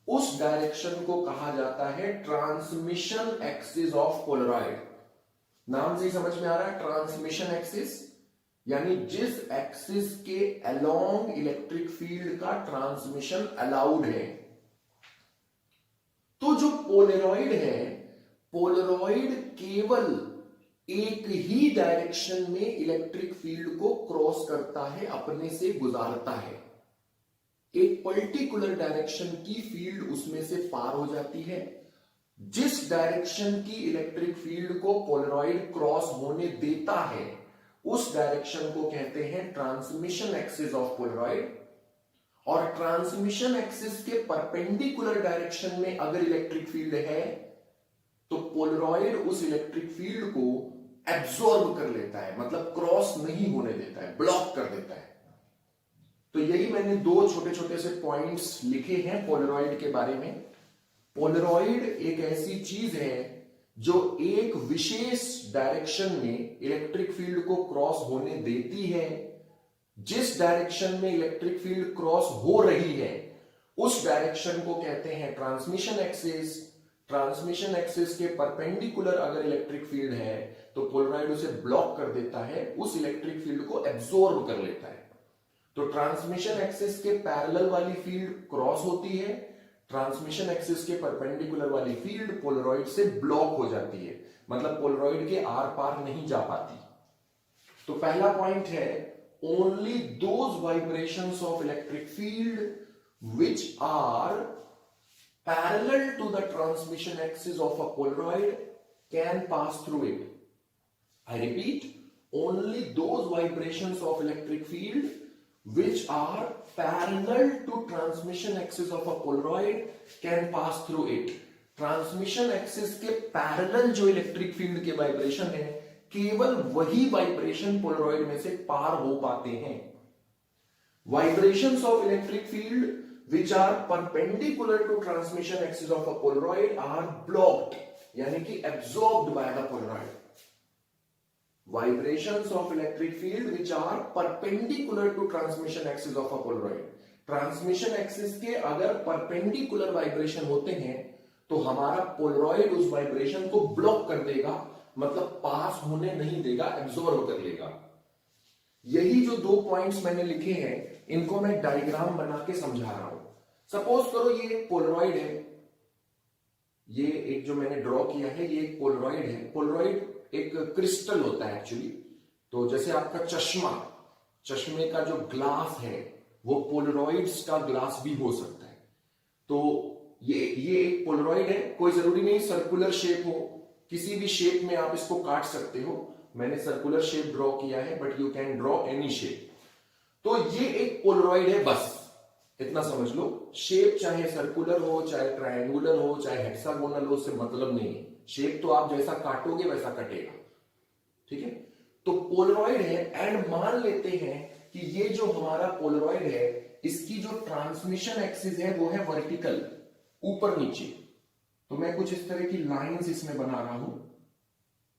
उस डायरेक्शन को कहा जाता है ट्रांसमिशन एक्सिस ऑफ पोलरॉइड। नाम से ही समझ में आ रहा है, ट्रांसमिशन एक्सिस, यानी जिस एक्सिस के अलोंग इलेक्ट्रिक फील्ड का ट्रांसमिशन अलाउड है। तो जो पोलरॉइड है, पोलरॉइड केवल एक ही डायरेक्शन में इलेक्ट्रिक फील्ड को क्रॉस करता है, अपने से गुजारता है। एक पर्टिकुलर डायरेक्शन की फील्ड उसमें से पार हो जाती है। जिस डायरेक्शन की इलेक्ट्रिक फील्ड को पोलरॉइड क्रॉस होने देता है, उस डायरेक्शन को कहते हैं ट्रांसमिशन एक्सिस ऑफ पोलरॉइड। और ट्रांसमिशन एक्सिस के परपेंडिकुलर डायरेक्शन में अगर इलेक्ट्रिक फील्ड है, तो पोलरॉइड उस इलेक्ट्रिक फील्ड को एब्सॉर्ब कर लेता है, मतलब क्रॉस नहीं होने देता है, ब्लॉक कर देता है। तो यही मैंने दो छोटे छोटे से पॉइंट्स लिखे हैं पोलरॉइड के बारे में। पोलरॉइड एक ऐसी चीज है जो एक विशेष डायरेक्शन में इलेक्ट्रिक फील्ड को क्रॉस होने देती है। जिस डायरेक्शन में इलेक्ट्रिक फील्ड क्रॉस हो रही है, उस डायरेक्शन को कहते हैं ट्रांसमिशन एक्सिस। ट्रांसमिशन एक्सिस के परपेंडिकुलर अगर इलेक्ट्रिक फील्ड है, तो पोलरॉइड उसे ब्लॉक कर देता है, उस इलेक्ट्रिक फील्ड को एब्सॉर्ब कर लेता है। तो ट्रांसमिशन एक्सिस के पैरेलल वाली फील्ड क्रॉस होती है, ट्रांसमिशन एक्सिस के परपेंडिकुलर वाली फील्ड पोलरॉइड से ब्लॉक हो जाती है, मतलब पोलरॉइड के आर पार नहीं जा पाती। तो पहला पॉइंट है only those vibrations of electric field which are parallel to the transmission axis of a polaroid can pass through it. I repeat, only those vibrations of electric field which are parallel to transmission axis of a polaroid can pass through it। Transmission axis के parallel जो electric field के vibration है, केवल वही vibration Polaroid में से पार हो पाते हैं। Vibrations of electric field which are perpendicular to transmission axis of a polaroid are blocked, यानी कि absorbed by the polaroid। Vibrations of electric field which are perpendicular to transmission axis of a polaroid। Transmission axis के अगर perpendicular vibration होते हैं तो हमारा Polaroid उस vibration को ब्लॉक कर देगा, मतलब पास होने नहीं देगा, एब्जॉर्ब कर लेगा। यही जो दो पॉइंट्स मैंने लिखे हैं इनको मैं डायग्राम बना के समझा रहा हूं। सपोज करो ये पोलरॉइड है, ये एक जो मैंने ड्रॉ किया है ये एक पोलरॉइड है। पोलरॉइड एक क्रिस्टल होता है एक्चुअली। तो जैसे आपका चश्मा, चश्मे का जो ग्लास है वो पोलरॉइड्स का ग्लास भी हो सकता है। तो ये एक पोलरॉइड है, कोई जरूरी नहीं सर्कुलर शेप हो, किसी भी शेप में आप इसको काट सकते हो। मैंने सर्कुलर शेप ड्रॉ किया है but you can draw any shape. तो ये एक पोलरॉइड है, बस इतना समझ लो। शेप चाहे सर्कुलर हो, चाहे ट्रायंगुलर हो, चाहे हेक्सागोनल हो, उससे मतलब नहीं है। शेप तो आप जैसा काटोगे वैसा कटेगा, ठीक है। तो पोलरॉइड है एंड मान लेते हैं कि ये जो हमारा पोलरॉइड है इसकी जो ट्रांसमिशन एक्सिस है वो है वर्टिकल, ऊपर नीचे। तो मैं कुछ इस तरह की लाइंस इसमें बना रहा हूं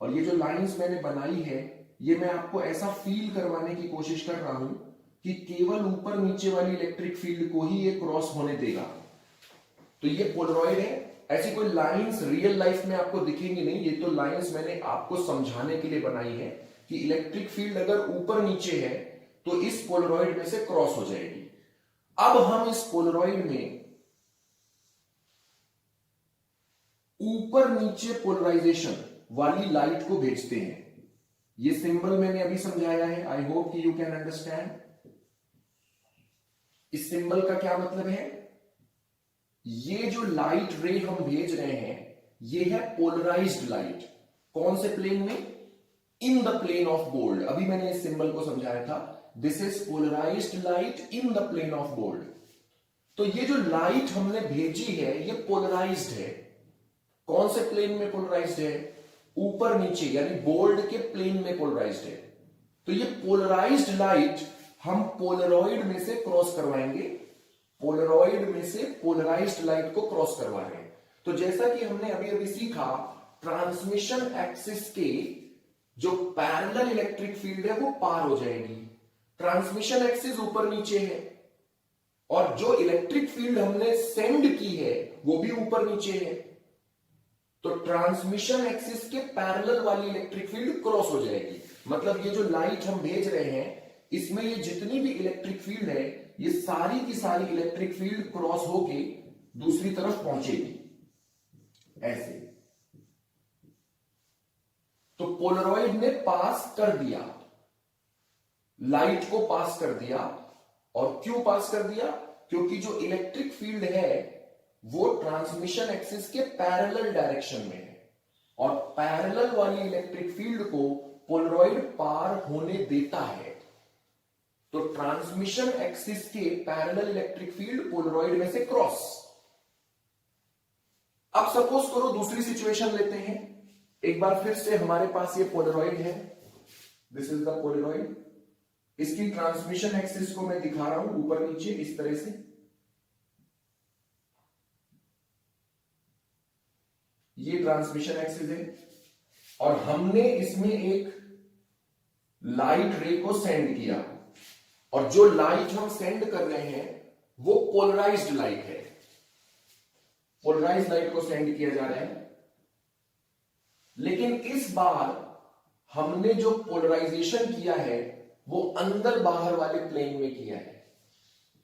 और ये जो लाइंस मैंने बनाई है ये मैं आपको ऐसा फील करवाने की कोशिश कर रहा हूं कि केवल ऊपर नीचे वाली इलेक्ट्रिक फील्ड को ही ये क्रॉस होने देगा। तो ये पोलरॉइड है। ऐसी कोई लाइंस रियल लाइफ में आपको दिखेंगी नहीं, ये तो लाइंस मैंने आपको समझाने के लिए बनाई है कि इलेक्ट्रिक फील्ड अगर ऊपर नीचे है तो इस पोलरॉइड में से क्रॉस हो जाएगी। अब हम इस पोलरॉइड में ऊपर नीचे पोलराइजेशन वाली लाइट को भेजते हैं। ये सिंबल मैंने अभी समझाया है, आई होप कि यू कैन अंडरस्टैंड। इस सिंबल का क्या मतलब है? ये जो लाइट रे हम भेज रहे हैं ये है पोलराइज्ड लाइट। कौन से प्लेन में? In the plane of gold. अभी मैंने इस सिंबल को समझाया था, this is polarised light in the plane of gold. तो ये जो लाइट हमने भेजी है ये पोलराइज्ड है। कौन से प्लेन में पोलराइज्ड है? ऊपर नीचे, यानी गोल्ड के प्लेन में पोलराइज्ड है। तो ये पोलराइज्ड लाइट हम पोलरॉइड में से क्रॉस करवाएंगे, पोलरॉइड में से पोलराइज्ड लाइट को क्रॉस करवा रहे हैं। तो जैसा कि हमने अभी अभी सीखा, ट्रांसमिशन एक्सिस के जो पैरेलल इलेक्ट्रिक फील्ड है वो पार हो जाएगी। ट्रांसमिशन एक्सिस ऊपर नीचे है और जो इलेक्ट्रिक फील्ड हमने सेंड की है वो भी ऊपर नीचे है। तो ट्रांसमिशन एक्सिस के पैरेलल वाली इलेक्ट्रिक फील्ड क्रॉस हो जाएगी। मतलब ये जो लाइट हम भेज रहे हैं इसमें ये जितनी भी इलेक्ट्रिक फील्ड है ये सारी की सारी इलेक्ट्रिक फील्ड क्रॉस होके दूसरी तरफ पहुंचेगी, ऐसे। तो पोलरॉइड ने पास कर दिया, लाइट को पास कर दिया। और क्यों पास कर दिया? क्योंकि जो इलेक्ट्रिक फील्ड है वो ट्रांसमिशन एक्सिस के पैरेलल डायरेक्शन में है और पैरेलल वाली इलेक्ट्रिक फील्ड को पोलरॉइड पार होने देता है। तो ट्रांसमिशन एक्सिस के पैरेलल इलेक्ट्रिक फील्ड पोलरॉइड में से क्रॉस। अब सपोज करो दूसरी सिचुएशन लेते हैं। एक बार फिर से हमारे पास ये पोलरॉइड है, दिस इज द पोलरॉइड। इसकी ट्रांसमिशन एक्सिस को मैं दिखा रहा हूं ऊपर नीचे इस तरह से। ये ट्रांसमिशन एक्सिस है और हमने इसमें एक लाइट रे को सेंड किया और जो लाइट हम सेंड कर रहे हैं वो पोलराइज्ड लाइट है। पोलराइज्ड लाइट को सेंड किया जा रहा है, लेकिन इस बार हमने जो पोलराइजेशन किया है वो अंदर बाहर वाले प्लेन में किया है।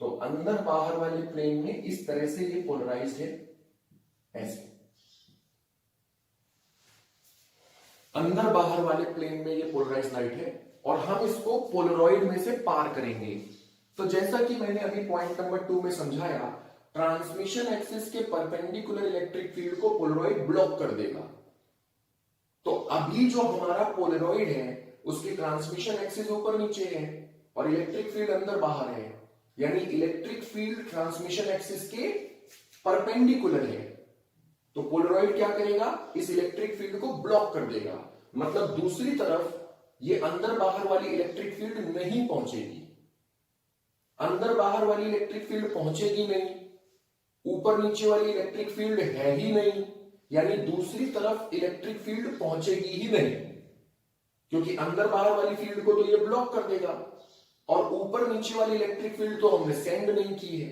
तो अंदर बाहर वाले प्लेन में इस तरह से ये पोलराइज्ड है, ऐसे अंदर बाहर वाले प्लेन में ये पोलराइज्ड लाइट है और हम इसको पोलरॉइड में से पार करेंगे। तो जैसा कि मैंने अभी पॉइंट नंबर 2 में समझाया, ट्रांसमिशन एक्सिस के परपेंडिकुलर इलेक्ट्रिक फील्ड को पोलरॉइड ब्लॉक कर देगा। तो अभी जो हमारा पोलरॉइड है उसकी ट्रांसमिशन एक्सिस ऊपर नीचे है और इलेक्ट्रिक फील्ड अंदर बाहर है, यानी इलेक्ट्रिक फील्ड ट्रांसमिशन एक्सिस के परपेंडिकुलर है। तो पोलरॉइड क्या करेगा, इस इलेक्ट्रिक फील्ड को ब्लॉक कर देगा। मतलब दूसरी तरफ ये अंदर बाहर वाली इलेक्ट्रिक फील्ड नहीं पहुंचेगी, अंदर बाहर वाली इलेक्ट्रिक फील्ड पहुंचेगी नहीं, ऊपर नीचे वाली इलेक्ट्रिक फील्ड है ही नहीं, यानी दूसरी तरफ इलेक्ट्रिक फील्ड पहुंचेगी ही नहीं, क्योंकि अंदर बाहर वाली फील्ड को तो ये ब्लॉक कर देगा और ऊपर नीचे वाली इलेक्ट्रिक फील्ड तो हमने सेंड नहीं की है।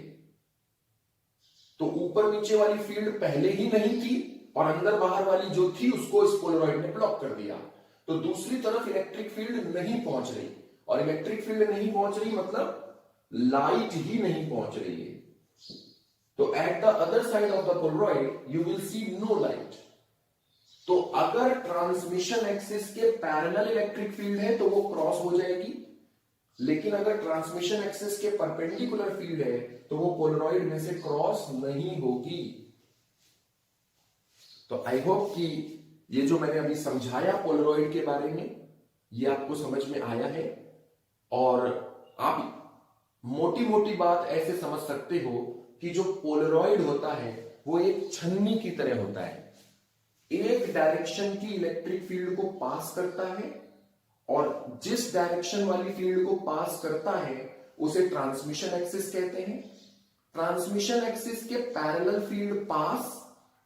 तो ऊपर नीचे वाली फील्ड पहले ही नहीं थी और अंदर बाहर वाली जो थी उसको इस पोलरॉइड ने ब्लॉक कर दिया। तो दूसरी तरफ इलेक्ट्रिक फील्ड नहीं पहुंच रही, और इलेक्ट्रिक फील्ड नहीं पहुंच रही मतलब लाइट ही नहीं पहुंच रही है। तो at the other side of the polaroid you will see no light. तो अगर ट्रांसमिशन एक्सिस के पैरेलल इलेक्ट्रिक फील्ड है तो वो क्रॉस हो जाएगी, लेकिन अगर ट्रांसमिशन एक्सिस के परपेंडिकुलर फील्ड है तो वो पोलरॉइड में से क्रॉस नहीं होगी। तो आई होप कि ये जो मैंने अभी समझाया पोलरॉइड के बारे में, ये आपको समझ में आया है और आप मोटी मोटी बात ऐसे समझ सकते हो कि जो पोलरॉइड होता है वो एक छन्नी की तरह होता है, एक डायरेक्शन की इलेक्ट्रिक फील्ड को पास करता है और जिस डायरेक्शन वाली फील्ड को पास करता है उसे ट्रांसमिशन एक्सिस कहते हैं। ट्रांसमिशन एक्सिस के पैरेलल फील्ड पास,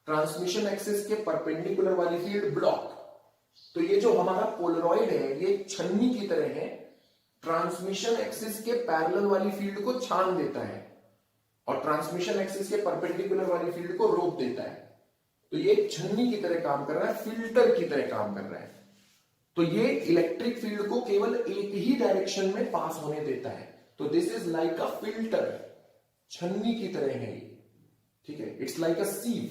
ट्रांसमिशन एक्सिस के परपेंडिकुलर वाली फील्ड ब्लॉक। तो ये जो हमारा पोलरॉइड है ये छन्नी की तरह है, ट्रांसमिशन एक्सिस के पैरेलल वाली फील्ड को छान देता है और ट्रांसमिशन एक्सिस के परपेंडिकुलर वाली फील्ड को रोक देता है। तो ये छन्नी की तरह काम कर रहा है, फिल्टर की तरह काम कर रहा है। तो ये इलेक्ट्रिक फील्ड को केवल एक ही डायरेक्शन में पास होने देता है। तो this is like a filter, छन्नी की तरह है ये, ठीक है, इट्स लाइक अ सीव।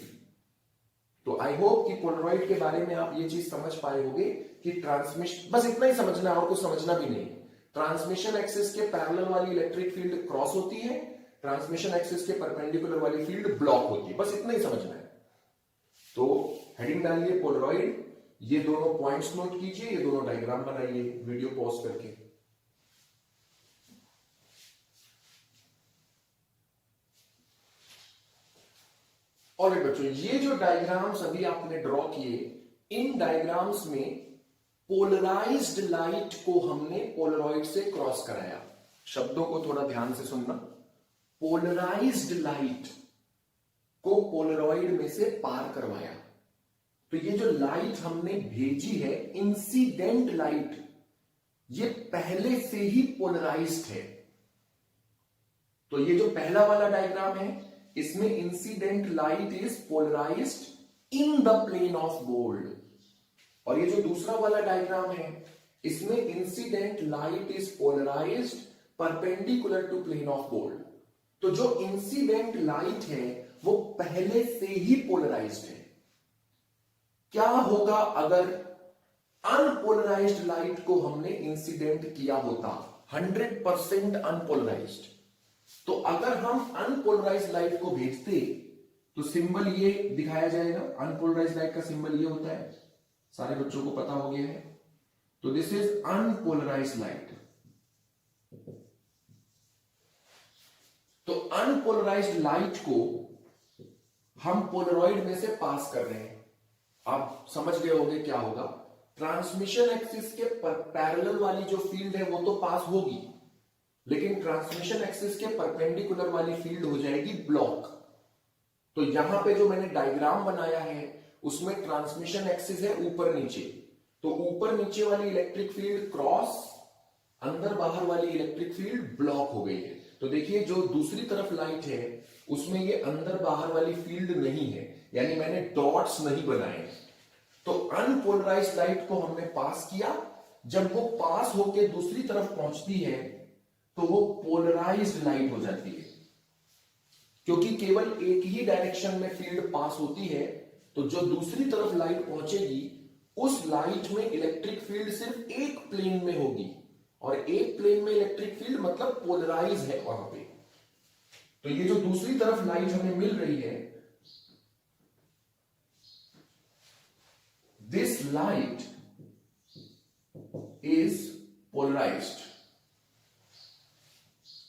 तो आई होप कि पोलरॉइड के बारे में आप ये चीज समझ पाए होंगे कि ट्रांसमिशन, बस इतना ही समझना और कुछ समझना भी नहीं। ट्रांसमिशन एक्सिस के पैरेलल वाली इलेक्ट्रिक फील्ड क्रॉस होती है, ट्रांसमिशन एक्सिस के परपेंडिकुलर वाली फील्ड ब्लॉक होती है, बस इतना ही समझना है। तो हेडिंग डालिए पोलरॉइड, ये दोनों पॉइंट्स नोट कीजिए, ये दोनों डायग्राम बनाइए वीडियो पॉज करके। और बच्चों ये जो डायग्राम्स अभी आपने ड्रॉ किए, इन डायग्राम्स में पोलराइज्ड लाइट को हमने पोलरॉइड से क्रॉस कराया। शब्दों को थोड़ा ध्यान से सुनना। पोलराइज्ड लाइट को पोलरॉइड में से पार करवाया। तो ये जो लाइट हमने भेजी है, इंसिडेंट लाइट, ये पहले से ही पोलराइज्ड है। तो ये जो पहला वाला डायग्राम है इसमें incident light is polarised in the plane of gold, और ये जो दूसरा वाला डायग्राम है इसमें incident light is polarised perpendicular to plane of gold. तो जो इंसिडेंट लाइट है वो पहले से ही पोलराइज्ड है। क्या होगा अगर अनपोलराइज्ड लाइट को हमने इंसिडेंट किया होता, 100% अनपोलराइज्ड। तो अगर हम अनपोलराइज्ड लाइट को भेजते तो सिंबल ये दिखाया जाएगा। अनपोलराइज्ड लाइट का सिंबल ये होता है, सारे बच्चों को पता हो गया है। तो दिस इज अनपोलराइज्ड लाइट। तो अनपोलराइज्ड लाइट को हम पोलरॉइड में से पास कर रहे हैं। आप समझ गए होंगे क्या होगा। ट्रांसमिशन एक्सिस के पैरेलल वाली जो फील्ड है वो तो पास होगी, लेकिन ट्रांसमिशन एक्सिस के परपेंडिकुलर वाली फील्ड हो जाएगी ब्लॉक। तो यहां पे जो मैंने डायग्राम बनाया है उसमें ट्रांसमिशन एक्सिस है ऊपर नीचे, तो ऊपर नीचे वाली इलेक्ट्रिक फील्ड क्रॉस, अंदर बाहर वाली इलेक्ट्रिक फील्ड ब्लॉक हो गई है। तो देखिए जो दूसरी तरफ लाइट है उसमें ये अंदर बाहर वाली फील्ड नहीं है, यानी मैंने डॉट्स नहीं बनाए। तो अनपोलराइज्ड लाइट को हमने पास किया, जब वो पास होके दूसरी तरफ पहुंचती है तो वो पोलराइज्ड लाइट हो जाती है, क्योंकि केवल एक ही डायरेक्शन में फील्ड पास होती है। तो जो दूसरी तरफ लाइट पहुंचेगी उस लाइट में इलेक्ट्रिक फील्ड सिर्फ एक प्लेन में होगी, और एक प्लेन में इलेक्ट्रिक फील्ड मतलब पोलराइज है वहां पे। तो ये जो दूसरी तरफ लाइट हमें मिल रही है, दिस लाइट इज पोलराइज्ड।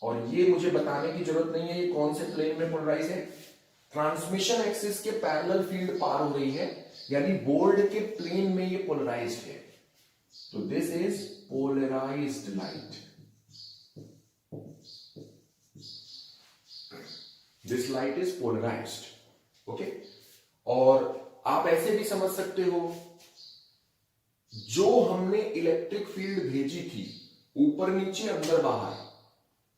और ये मुझे बताने की जरूरत नहीं है ये कौन से प्लेन में पोलराइज है। ट्रांसमिशन एक्सिस के पैरेलल फील्ड पार हो रही है, यानी बोर्ड के प्लेन में ये पोलराइज्ड है। तो this is polarised light. This light is polarised. Okay, और आप ऐसे भी समझ सकते हो, जो हमने इलेक्ट्रिक फील्ड भेजी थी ऊपर नीचे अंदर बाहर,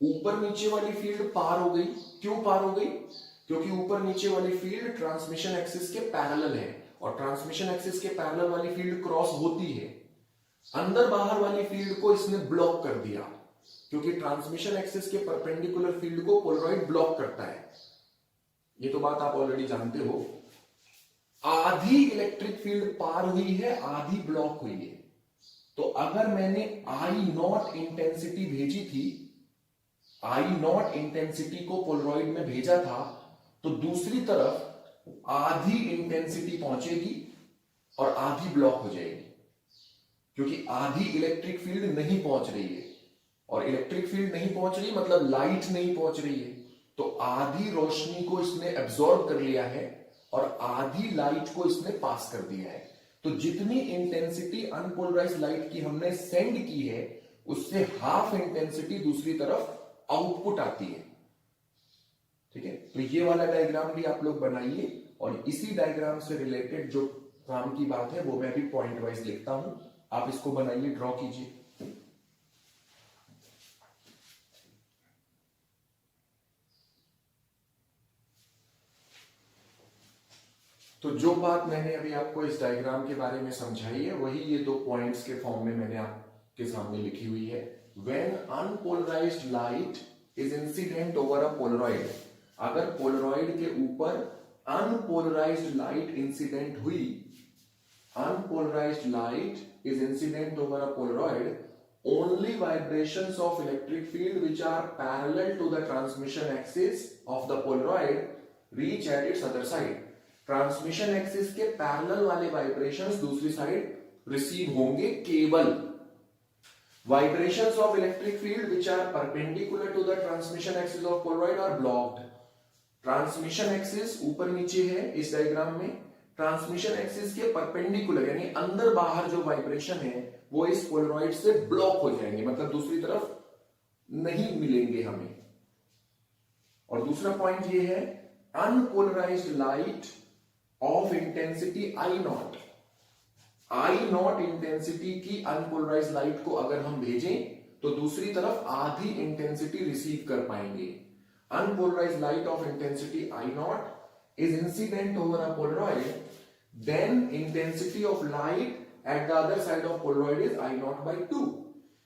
ऊपर नीचे वाली फील्ड पार हो गई। क्यों पार हो गई? क्योंकि ऊपर नीचे वाली फील्ड ट्रांसमिशन एक्सिस के पैरेलल है, और ट्रांसमिशन एक्सिस के पैरेलल वाली फील्ड क्रॉस होती है। अंदर बाहर वाली फील्ड को इसने ब्लॉक कर दिया, क्योंकि ट्रांसमिशन एक्सिस के परपेंडिकुलर फील्ड को पोलरॉइड ब्लॉक करता है। ये तो बात आप ऑलरेडी जानते हो। आधी इलेक्ट्रिक फील्ड पार हुई है, आधी ब्लॉक हुई है। तो अगर मैंने आई नॉट इंटेंसिटी भेजी थी, आई नॉट इंटेंसिटी को पोलरॉइड में भेजा था, तो दूसरी तरफ आधी इंटेंसिटी पहुंचेगी और आधी ब्लॉक हो जाएगी, क्योंकि आधी इलेक्ट्रिक फील्ड नहीं पहुंच रही है। और इलेक्ट्रिक फील्ड नहीं पहुंच रही मतलब लाइट नहीं पहुंच रही है, तो आधी रोशनी को इसने एब्जॉर्ब कर लिया है और आधी लाइट को इसने पास कर दिया है। तो जितनी इंटेंसिटी अनपोलराइज्ड लाइट की हमने सेंड की है, उससे हाफ इंटेंसिटी दूसरी तरफ आउटपुट आती है। ठीक है, तो ये वाला डायग्राम भी आप लोग बनाइए, और इसी डायग्राम से रिलेटेड जो काम की बात है वो मैं भी पॉइंट वाइज लिखता हूं, आप इसको बनाइए, ड्रॉ कीजिए। तो जो बात मैंने अभी आपको इस डायग्राम के बारे में समझाई है, वही ये दो पॉइंट्स के फॉर्म में मैंने आपके सामने लिखी हुई है। When unpolarized light is incident over a polaroid, अगर पोलरॉइड के ऊपर अनपोलराइज्ड लाइट इंसिडेंट हुई, unpolarized light is incident over a polaroid, only vibrations of electric field which are parallel to the transmission axis of the polaroid reach at its other side. Transmission axis के parallel वाले vibrations दूसरी side receive होंगे केवल। Vibrations of electric field which are perpendicular to the transmission axis of polaroid are blocked. Transmission axis ऊपर नीचे है इस diagram में, ट्रांसमिशन एक्सिस के परपेंडिकुलर यानी अंदर बाहर जो वाइब्रेशन है वो इस पोलरॉइड से ब्लॉक हो जाएंगे, मतलब दूसरी तरफ नहीं मिलेंगे हमें। और दूसरा पॉइंट ये है, unpolarised light of intensity I not, I not intensity की अनपोलराइज्ड लाइट को अगर हम भेजें तो दूसरी तरफ आधी इंटेंसिटी रिसीव कर पाएंगे। Unpolarised light of intensity I naught is incident over a polaroid, then intensity of light at the other side of polaroid is I naught by 2।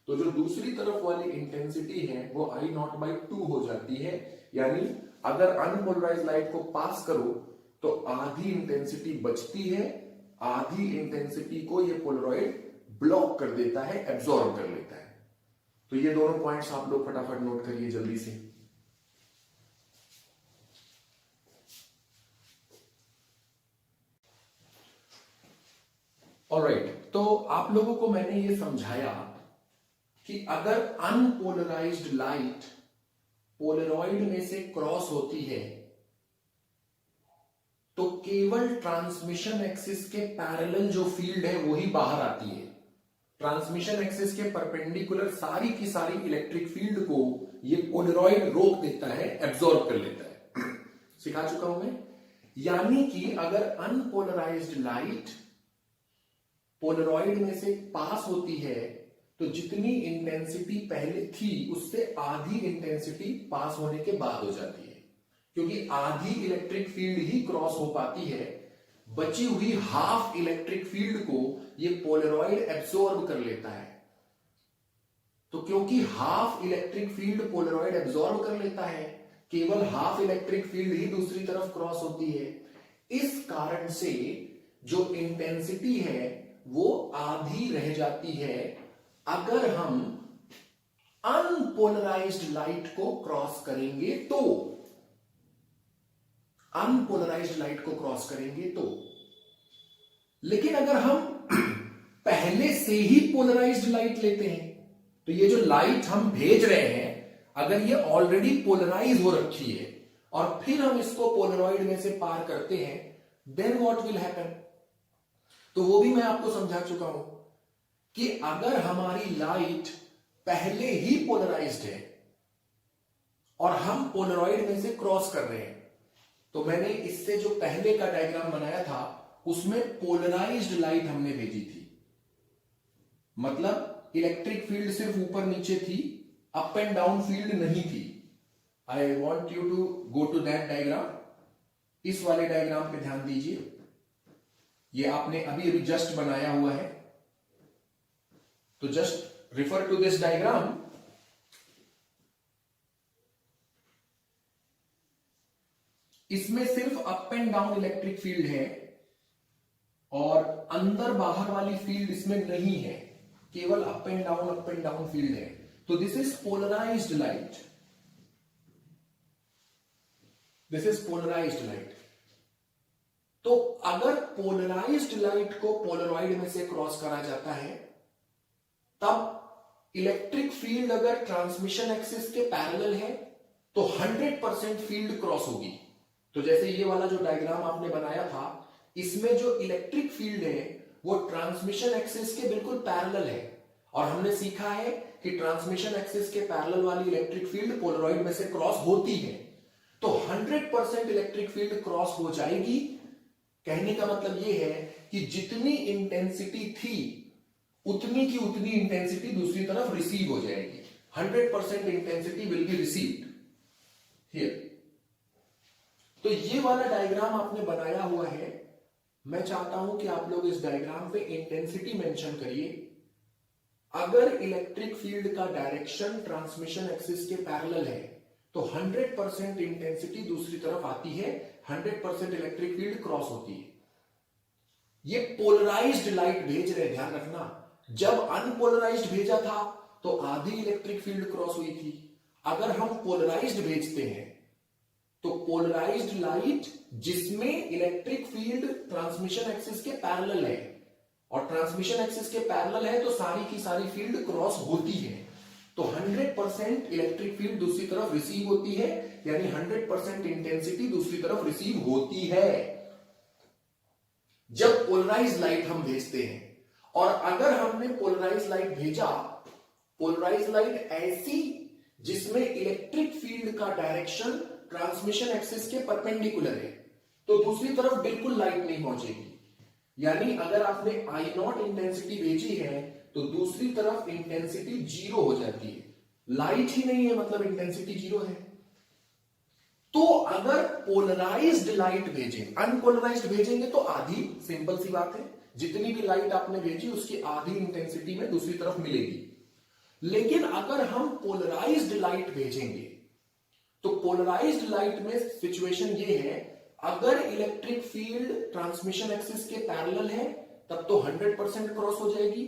तो जो दूसरी तरफ वाली इंटेंसिटी है वो आई नॉट बाई 2 हो जाती है, यानी अगर अनपोलराइज्ड लाइट को पास करो तो आधी इंटेंसिटी बचती है, आधी इंटेंसिटी को ये पोलरॉइड ब्लॉक कर देता है, एब्जॉर्ब कर लेता है। तो ये दोनों पॉइंट्स आप लोग फटाफट नोट करिए जल्दी से। ऑलराइट, तो आप लोगों को मैंने ये समझाया कि अगर अनपोलराइज्ड लाइट पोलरॉइड में से क्रॉस होती है तो केवल ट्रांसमिशन एक्सिस के पैरेलल जो फील्ड है वही बाहर आती है। ट्रांसमिशन एक्सिस के परपेंडिकुलर सारी की सारी इलेक्ट्रिक फील्ड को ये पोलरॉइड रोक देता है, एब्जॉर्ब कर लेता है। सिखा चुका हूं मैं। यानी कि अगर अनपोलराइज्ड लाइट पोलरॉइड में से पास होती है तो जितनी इंटेंसिटी पहले थी उससे आधी इंटेंसिटी पास होने के बाद हो जाती है, क्योंकि आधी इलेक्ट्रिक फील्ड ही क्रॉस हो पाती है। बची हुई हाफ इलेक्ट्रिक फील्ड को ये पोलरॉइड एब्सॉर्ब कर लेता है। तो क्योंकि half electric field Polaroid absorb कर लेता है, केवल हाफ इलेक्ट्रिक फील्ड ही दूसरी तरफ क्रॉस होती है, इस कारण से जो इंटेंसिटी है वो आधी रह जाती है अगर हम अनपोलराइज्ड लाइट को क्रॉस करेंगे तो। अनपोलराइज्ड लाइट को क्रॉस करेंगे तो। लेकिन अगर हम पहले से ही पोलराइज्ड लाइट लेते हैं तो ये जो लाइट हम भेज रहे हैं अगर ये ऑलरेडी पोलराइज हो रखी है और फिर हम इसको पोलरॉइड में से पार करते हैं, देन व्हाट विल हैपन। तो वो भी मैं आपको समझा चुका हूं कि अगर हमारी लाइट पहले ही पोलराइज्ड है और हम पोलरॉइड में से क्रॉस कर रहे हैं, तो मैंने इससे जो पहले का डायग्राम बनाया था उसमें पोलराइज्ड लाइट हमने भेजी थी, मतलब इलेक्ट्रिक फील्ड सिर्फ ऊपर नीचे थी, अप एंड डाउन फील्ड नहीं थी। I want you to go to that diagram. इस वाले डायग्राम पे ध्यान दीजिए, ये आपने अभी अभी जस्ट बनाया हुआ है, तो just refer to this diagram. इसमें सिर्फ up and down electric field है और अंदर बाहर वाली फील्ड इसमें नहीं है, केवल अप एंड डाउन फील्ड है। तो this is polarised light, this is polarised light. तो अगर पोलराइज्ड लाइट को पोलरॉइड में से क्रॉस करा जाता है तब इलेक्ट्रिक फील्ड अगर ट्रांसमिशन एक्सिस के पैरेलल है तो 100% फील्ड क्रॉस होगी। तो जैसे ये वाला जो डायग्राम आपने बनाया था, इसमें जो इलेक्ट्रिक फील्ड है वो ट्रांसमिशन एक्सिस के बिल्कुल पैरेलल है और हमने सीखा है कि ट्रांसमिशन एक्सिस के पैरेलल वाली इलेक्ट्रिक फील्ड पोलरॉइड में से क्रॉस होती है। तो 100% इलेक्ट्रिक फील्ड क्रॉस हो जाएगी। कहने का मतलब यह है कि जितनी इंटेंसिटी थी उतनी की उतनी इंटेंसिटी दूसरी तरफ रिसीव हो जाएगी। 100% intensity will be received here. तो ये वाला डायग्राम आपने बनाया हुआ है, मैं चाहता हूं कि आप लोग इस डायग्राम पे इंटेंसिटी मेंशन करिए। अगर इलेक्ट्रिक फील्ड का डायरेक्शन ट्रांसमिशन एक्सिस के पैरेलल है तो 100% इंटेंसिटी दूसरी तरफ आती है, 100% इलेक्ट्रिक फील्ड क्रॉस होती है। ये पोलराइज्ड लाइट भेज रहे, ध्यान रखना। जब अनपोलराइज्ड भेजा था तो आधी इलेक्ट्रिक फील्ड क्रॉस हुई थी। अगर हम पोलराइज्ड भेजते हैं तो पोलराइज्ड लाइट जिसमें इलेक्ट्रिक फील्ड ट्रांसमिशन एक्सिस के पैरेलल है और ट्रांसमिशन एक्सिस के पैरेलल है तो सारी की सारी फील्ड क्रॉस होती है, तो 100% इलेक्ट्रिक फील्ड दूसरी तरफ रिसीव होती है, यानी 100% इंटेंसिटी दूसरी तरफ रिसीव होती है जब पोलराइज्ड लाइट हम भेजते हैं। और अगर हमने पोलराइज्ड लाइट भेजा, पोलराइज्ड लाइट ऐसी जिसमें इलेक्ट्रिक फील्ड का डायरेक्शन ट्रांसमिशन एक्सिस के परपेंडिकुलर है, तो दूसरी तरफ बिल्कुल लाइट नहीं पहुंचेगी। यानी अगर आपने I0 इंटेंसिटी भेजी है तो दूसरी तरफ इंटेंसिटी 0 हो जाती है। लाइट ही नहीं है मतलब इंटेंसिटी 0 है। तो अगर पोलराइज्ड लाइट भेजें, अनपोलराइज्ड भेजेंगे तो आधी, सिंपल सी बात है, जितनी भी लाइट आपने भेजी उसकी आधी इंटेंसिटी में दूसरी तरफ मिलेगी। लेकिन अगर हम पोलराइज्ड लाइट भेजेंगे तो पोलराइज्ड लाइट में सिचुएशन ये है, अगर इलेक्ट्रिक फील्ड ट्रांसमिशन एक्सिस के पैरेलल है तब तो 100% क्रॉस हो जाएगी।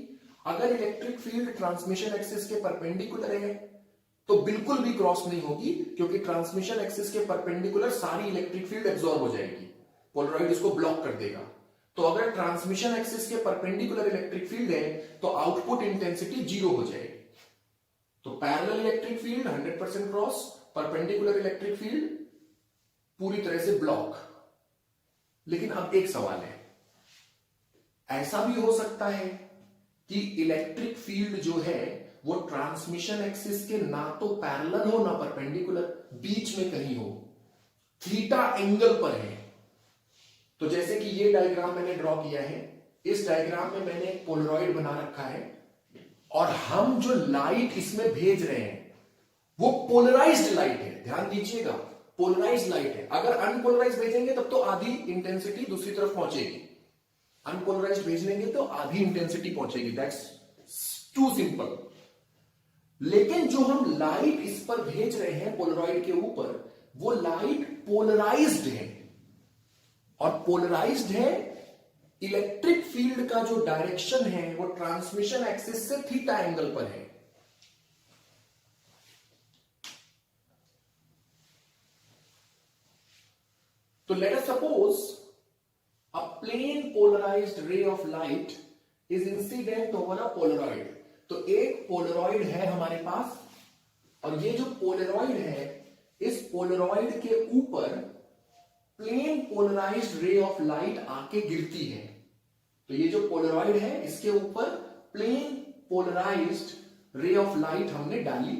अगर इलेक्ट्रिक फील्ड ट्रांसमिशन एक्सिस के परपेंडिकुलर है तो बिल्कुल भी क्रॉस नहीं होगी, क्योंकि ट्रांसमिशन एक्सिस के परपेंडिकुलर सारी इलेक्ट्रिक फील्ड एब्जॉर्ब हो जाएगी, पोलरॉइड इसको ब्लॉक कर देगा। तो अगर ट्रांसमिशन एक्सिस के परपेंडिकुलर इलेक्ट्रिक फील्ड है तो आउटपुट इंटेंसिटी 0 हो जाएगी। तो parallel electric field 100% cross, perpendicular electric field पूरी तरह से ब्लॉक। लेकिन अब एक सवाल है, ऐसा भी हो सकता है कि इलेक्ट्रिक फील्ड जो है वो ट्रांसमिशन एक्सिस के ना तो पैरेलल हो ना परपेंडिकुलर, बीच में कहीं हो, थीटा एंगल पर है। तो जैसे कि ये डायग्राम मैंने ड्रॉ किया है, इस डायग्राम में मैंने एक पोलरॉइड बना रखा है और हम जो लाइट इसमें भेज रहे हैं वो पोलराइज्ड लाइट है, ध्यान दीजिएगा, पोलराइज्ड लाइट है। अगर अनपोलराइज्ड भेजेंगे तब तो आधी इंटेंसिटी दूसरी तरफ पहुंचेगी, अनपोलराइज्ड भेज लेंगे तो आधी इंटेंसिटी पहुंचेगी। That's too simple. लेकिन जो हम लाइट इस पर भेज रहे हैं पोलरॉइड के ऊपर, वो लाइट पोलराइज्ड है, और पोलराइज्ड है, इलेक्ट्रिक फील्ड का जो डायरेक्शन है वो ट्रांसमिशन एक्सिस से थीटा एंगल पर है। तो let us suppose a plane polarized ray of light is incident over a polaroid। तो एक पोलरॉइड है हमारे पास, और ये जो पोलरॉइड है, इस पोलरॉइड के ऊपर plane polarised ray of light आके गिरती है। तो ये जो पोलरॉइड है, इसके ऊपर plane polarised ray of light हमने डाली।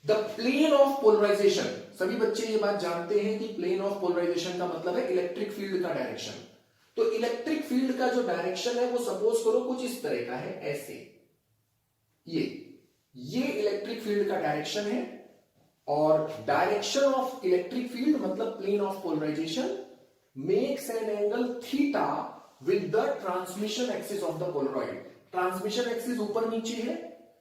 द प्लेन ऑफ पोलराइजेशन, सभी बच्चे ये बात जानते हैं कि प्लेन ऑफ पोलराइजेशन का मतलब है इलेक्ट्रिक फील्ड का डायरेक्शन। तो इलेक्ट्रिक फील्ड का जो डायरेक्शन है वो सपोज करो कुछ इस तरह का है, ऐसे। ये इलेक्ट्रिक फील्ड का डायरेक्शन है, और डायरेक्शन ऑफ इलेक्ट्रिक फील्ड मतलब plane of polarisation makes an angle theta with the transmission axis of the polaroid. Transmission axis ऊपर नीचे है,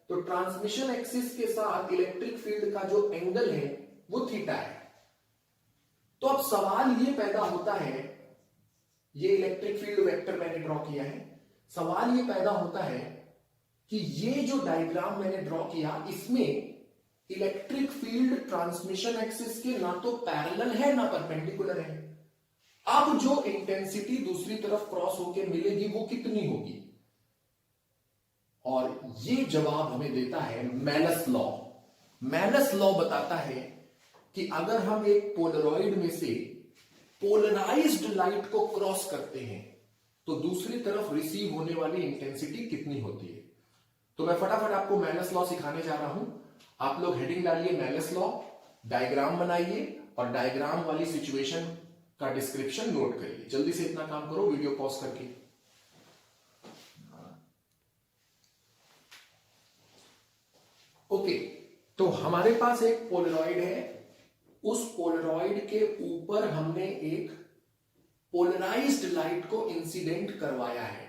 तो ट्रांसमिशन एक्सिस के साथ इलेक्ट्रिक फील्ड का जो एंगल है वो थीटा है। तो अब सवाल ये पैदा होता है, ये इलेक्ट्रिक फील्ड वेक्टर मैंने ड्रॉ किया है, सवाल ये पैदा होता है कि ये जो डायग्राम मैंने ड्रॉ किया, इसमें इलेक्ट्रिक फील्ड ट्रांसमिशन एक्सिस के ना तो पैरेलल है ना परपेंडिकुलर है। अब जो इंटेंसिटी दूसरी तरफ क्रॉस होकर मिलेगी वो कितनी होगी? और ये जवाब हमें देता है मैलस लॉ। मैलस लॉ बताता है कि अगर हम एक पोलरॉइड में से पोलराइज्ड लाइट को क्रॉस करते हैं तो दूसरी तरफ रिसीव होने वाली इंटेंसिटी कितनी होती है। तो मैं फटाफट आपको मैलस लॉ सिखाने जा रहा हूं। आप लोग हेडिंग डालिए मैलस लॉ, डायग्राम बनाइए, और डायग्राम वाली सिचुएशन का डिस्क्रिप्शन नोट करिए। जल्दी से इतना काम करो वीडियो पॉज करके। ओके, तो हमारे पास एक पोलरॉइड है, उस पोलरॉइड के ऊपर हमने एक पोलराइज्ड लाइट को इंसिडेंट करवाया है।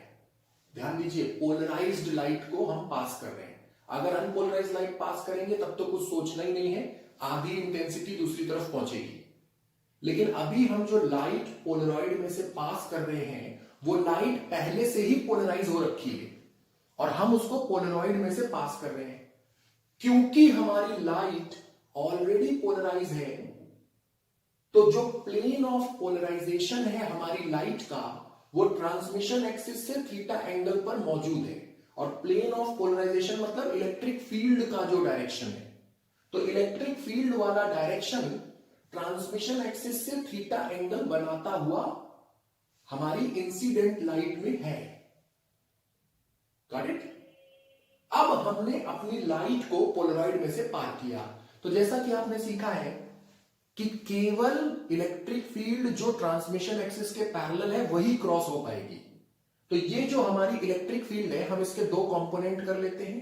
ध्यान दीजिए, पोलराइज्ड लाइट को हम पास कर रहे हैं। अगर अनपोलराइज्ड लाइट पास करेंगे तब तो कुछ सोचना ही नहीं है, आधी इंटेंसिटी दूसरी तरफ पहुंचेगी। लेकिन अभी हम जो लाइट पोलरॉइड में से पास कर रहे हैं वो लाइट पहले से ही पोलराइज हो रखी है, और हम उसको पोलरॉइड में से पास कर रहे हैं। क्योंकि हमारी लाइट ऑलरेडी पोलराइज है, तो जो प्लेन ऑफ पोलराइजेशन है हमारी लाइट का, वो ट्रांसमिशन एक्सिस से थीटा एंगल पर मौजूद है। और प्लेन ऑफ पोलराइजेशन मतलब इलेक्ट्रिक फील्ड का जो डायरेक्शन है, तो इलेक्ट्रिक फील्ड वाला डायरेक्शन ट्रांसमिशन एक्सिस से थीटा एंगल बनाता हुआ हमारी इंसिडेंट लाइट में है। Got it? अब हमने अपनी लाइट को पोलरॉइड में से पार किया। तो जैसा कि आपने सीखा है कि केवल इलेक्ट्रिक फील्ड जो ट्रांसमिशन एक्सिस के पैरेलल है वही क्रॉस हो पाएगी। तो ये जो हमारी इलेक्ट्रिक फील्ड है, हम इसके दो कंपोनेंट कर लेते हैं,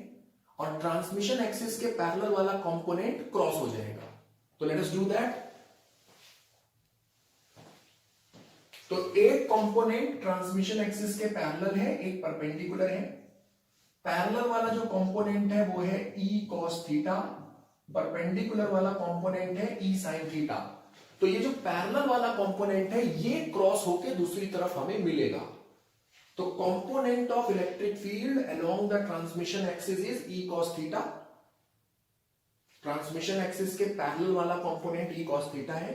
और ट्रांसमिशन एक्सिस के पैरेलल वाला कंपोनेंट क्रॉस हो जाएगा। तो लेट अस डू दैट। तो एक कंपोनेंट ट्रांसमिशन एक्सिस के पैरेलल है, एक परपेंडिकुलर है। पैरेलल वाला जो कंपोनेंट है वो है ई कॉस थीटा, परपेंडिकुलर वाला कंपोनेंट है ई साइन थीटा। तो ये जो पैरेलल वाला कंपोनेंट है ये क्रॉस होकर दूसरी तरफ हमें मिलेगा। तो component of electric field along the transmission axis is E cos theta. Transmission axis के पैरेलल वाला कंपोनेंट ई कॉस थीटा है।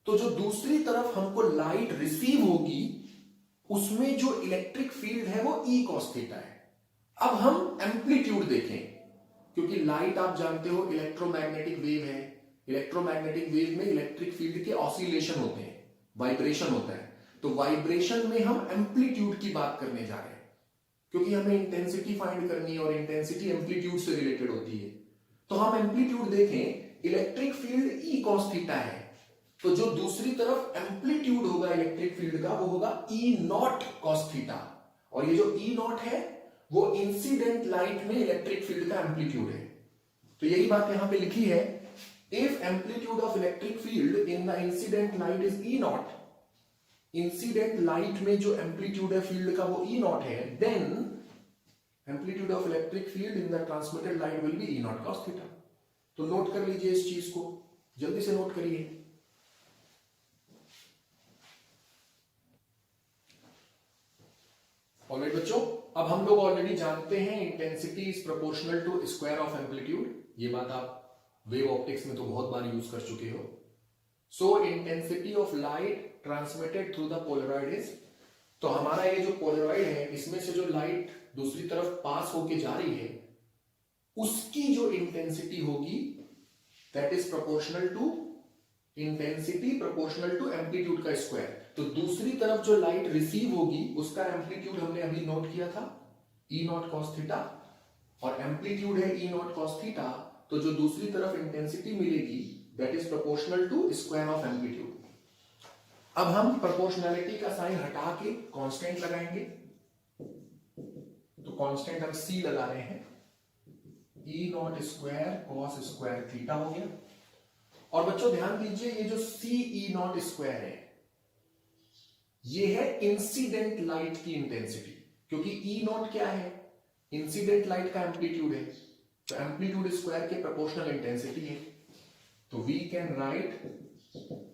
तो जो दूसरी तरफ हमको लाइट रिसीव होगी उसमें जो इलेक्ट्रिक फील्ड है वो ई कॉस थीटा है। अब हम एम्पलीट्यूड देखें, क्योंकि लाइट आप जानते हो इलेक्ट्रोमैग्नेटिक वेव है। इलेक्ट्रोमैग्नेटिक वेव में इलेक्ट्रिक फील्ड के ऑसिलेशन होते हैं, वाइब्रेशन होता है। तो वाइब्रेशन में हम एम्पलीट्यूड की बात करने जा रहे हैं, क्योंकि हमें इंटेंसिटी फाइंड करनी है और इंटेंसिटी एम्पलीट्यूड से रिलेटेड होती है। तो हम एम्पलीट्यूड देखें, electric field E cos theta है, तो जो दूसरी तरफ एम्पलीट्यूड होगा इलेक्ट्रिक फील्ड का वो होगा ई नॉट कॉस थीटा। और ये जो ई नॉट है वो इंसिडेंट लाइट में इलेक्ट्रिक फील्ड का एम्पलीट्यूड है। तो यही बात यहां पे लिखी है, if amplitude of electric field in the incident light is E naught, incident light में जो एम्पलीट्यूड है फील्ड का वो ई नॉट है, then amplitude of electric field in the transmitted light will be E naught cos theta. तो note कर लीजिए इस चीज को, जल्दी से नोट करिए। ऑलराइट बच्चों, अब हम लोग ऑलरेडी जानते हैं intensity is proportional to square of amplitude. ये बात आप वेव ऑप्टिक्स में तो बहुत बार यूज कर चुके हो। सो intensity of light transmitted through the Polaroid is, तो हमारा ये जो पोलराइड है इसमें से जो लाइट दूसरी तरफ पास होके जा रही है उसकी जो इंटेंसिटी होगी that is proportional to intensity proportional to amplitude का स्क्वायर। तो दूसरी तरफ जो लाइट रिसीव होगी उसका एम्पलीट्यूड हमने अभी नोट किया था ई नॉट कॉस थीटा, और एम्पलीट्यूड है ई नॉट कॉस थीटा, तो जो दूसरी तरफ इंटेंसिटी मिलेगी that is proportional to square of amplitude. अब हम प्रोपोर्शनैलिटी का साइन हटा के कांस्टेंट लगाएंगे, तो कांस्टेंट हम सी लगा रहे हैं, E naught square cos square theta हो गया। और बच्चों ध्यान दीजिए ये जो सी ई नॉट स्क्वायर है ये है इंसिडेंट लाइट की इंटेंसिटी, क्योंकि ई नॉट क्या है, इंसिडेंट लाइट का एम्पलीट्यूड है, तो एम्पलीट्यूड स्क्वायर के प्रोपोर्शनल इंटेंसिटी है। तो वी कैन राइट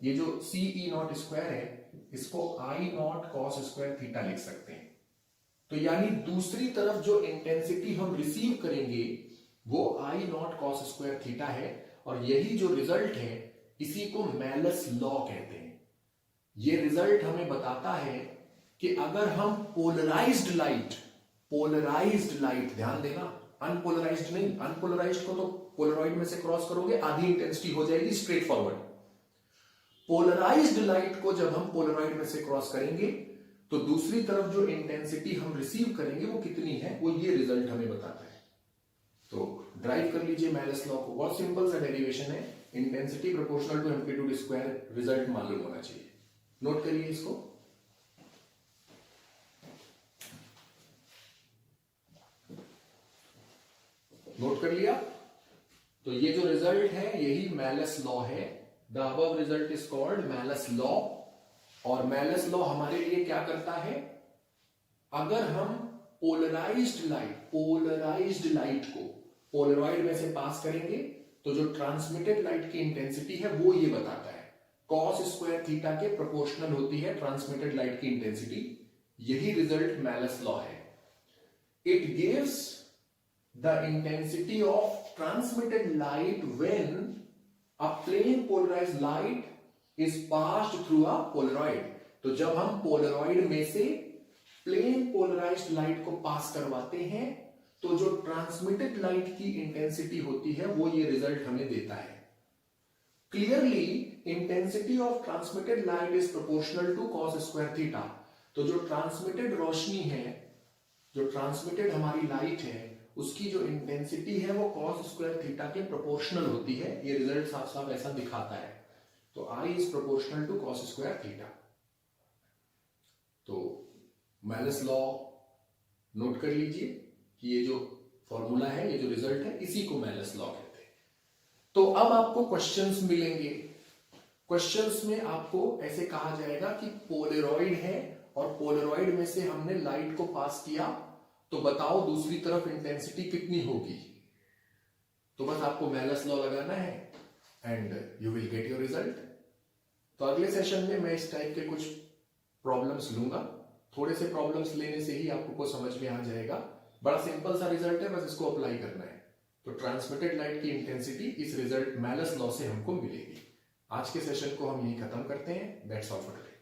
ये जो सी ई नॉट स्क्वायर है इसको आई नॉट कॉस स्क्वायर थीटा लिख सकते हैं। तो यानी दूसरी तरफ जो इंटेंसिटी हम रिसीव करेंगे वो आई नॉट कॉस स्क्वायर थीटा है, और यही जो रिजल्ट है इसी को मेलस लॉ कहते हैं। ये रिजल्ट हमें बताता है कि अगर हम पोलराइज्ड लाइट ध्यान देना, अनपोलराइज्ड नहीं, अनपोलराइज्ड को तो पोलराइड में से क्रॉस करोगे आधी इंटेंसिटी हो जाएगी स्ट्रेट फॉरवर्ड। पोलराइज्ड लाइट को जब हम पोलराइड में से क्रॉस करेंगे तो दूसरी तरफ जो इंटेंसिटी हम रिसीव करेंगे वो कितनी है, वो ये रिजल्ट हमें बताता है। तो ड्राइव कर लीजिए मेलस लॉ को, बहुत सिंपल सा डेरिवेशन है, intensity proportional to amplitude square, result मालूम होना चाहिए। नोट करिए इसको। नोट कर लिया? तो ये जो रिजल्ट है यही मेलस लॉ है। The above result is called Malus law. और मेलस लॉ हमारे लिए क्या करता है, अगर हम पोलराइज्ड लाइट को पोलराइड में से पास करेंगे तो जो ट्रांसमिटेड लाइट की इंटेंसिटी है वो ये बताता है कॉस स्क्वायर थीटा के प्रोपोर्शनल होती है ट्रांसमिटेड लाइट की इंटेंसिटी। यही रिजल्ट मेलस लॉ है। It gives the intensity of transmitted light when a plane polarised light is passed through a polaroid. तो जब हम पोलराइड में से प्लेन पोलराइज्ड लाइट को पास करवाते हैं तो जो ट्रांसमिटेड लाइट की इंटेंसिटी होती है वो ये रिजल्ट हमें देता है। Clearly intensity of transmitted light is proportional to cos square theta. तो जो ट्रांसमिटेड रोशनी है, जो ट्रांसमिटेड हमारी लाइट है, उसकी जो इंटेंसिटी है वो कॉस स्क्वायर थीटा के प्रोपोर्शनल होती है। ये रिजल्ट साफ साफ ऐसा दिखाता है। तो I is proportional to cos square theta. तो मेलस लॉ नोट कर लीजिए कि ये जो फॉर्मूला है, ये जो रिजल्ट है, इसी को मेलस लॉ कहते हैं। तो अब आपको क्वेश्चंस मिलेंगे। क्वेश्चंस में आपको ऐसे कहा जाएगा कि पोलराइड है और पोलराइड में से हमने लाइट को पास किया, तो बताओ दूसरी तरफ इंटेंसिटी कितनी होगी। तो बस आपको मेलस लॉ लगाना है and you will get your result. तो अगले सेशन में मैं इस टाइप के कुछ प्रॉब्लम्स लूंगा। थोड़े से प्रॉब्लम्स लेने से ही आपको समझ में आ जाएगा। बड़ा सिंपल सा रिजल्ट है, बस इसको अप्लाई करना है। तो ट्रांसमिटेड लाइट की इंटेंसिटी इस रिजल्ट मेलस लॉ से हमको मिलेगी। आज के सेशन को हम यही खत्म करते हैं। That's all for today.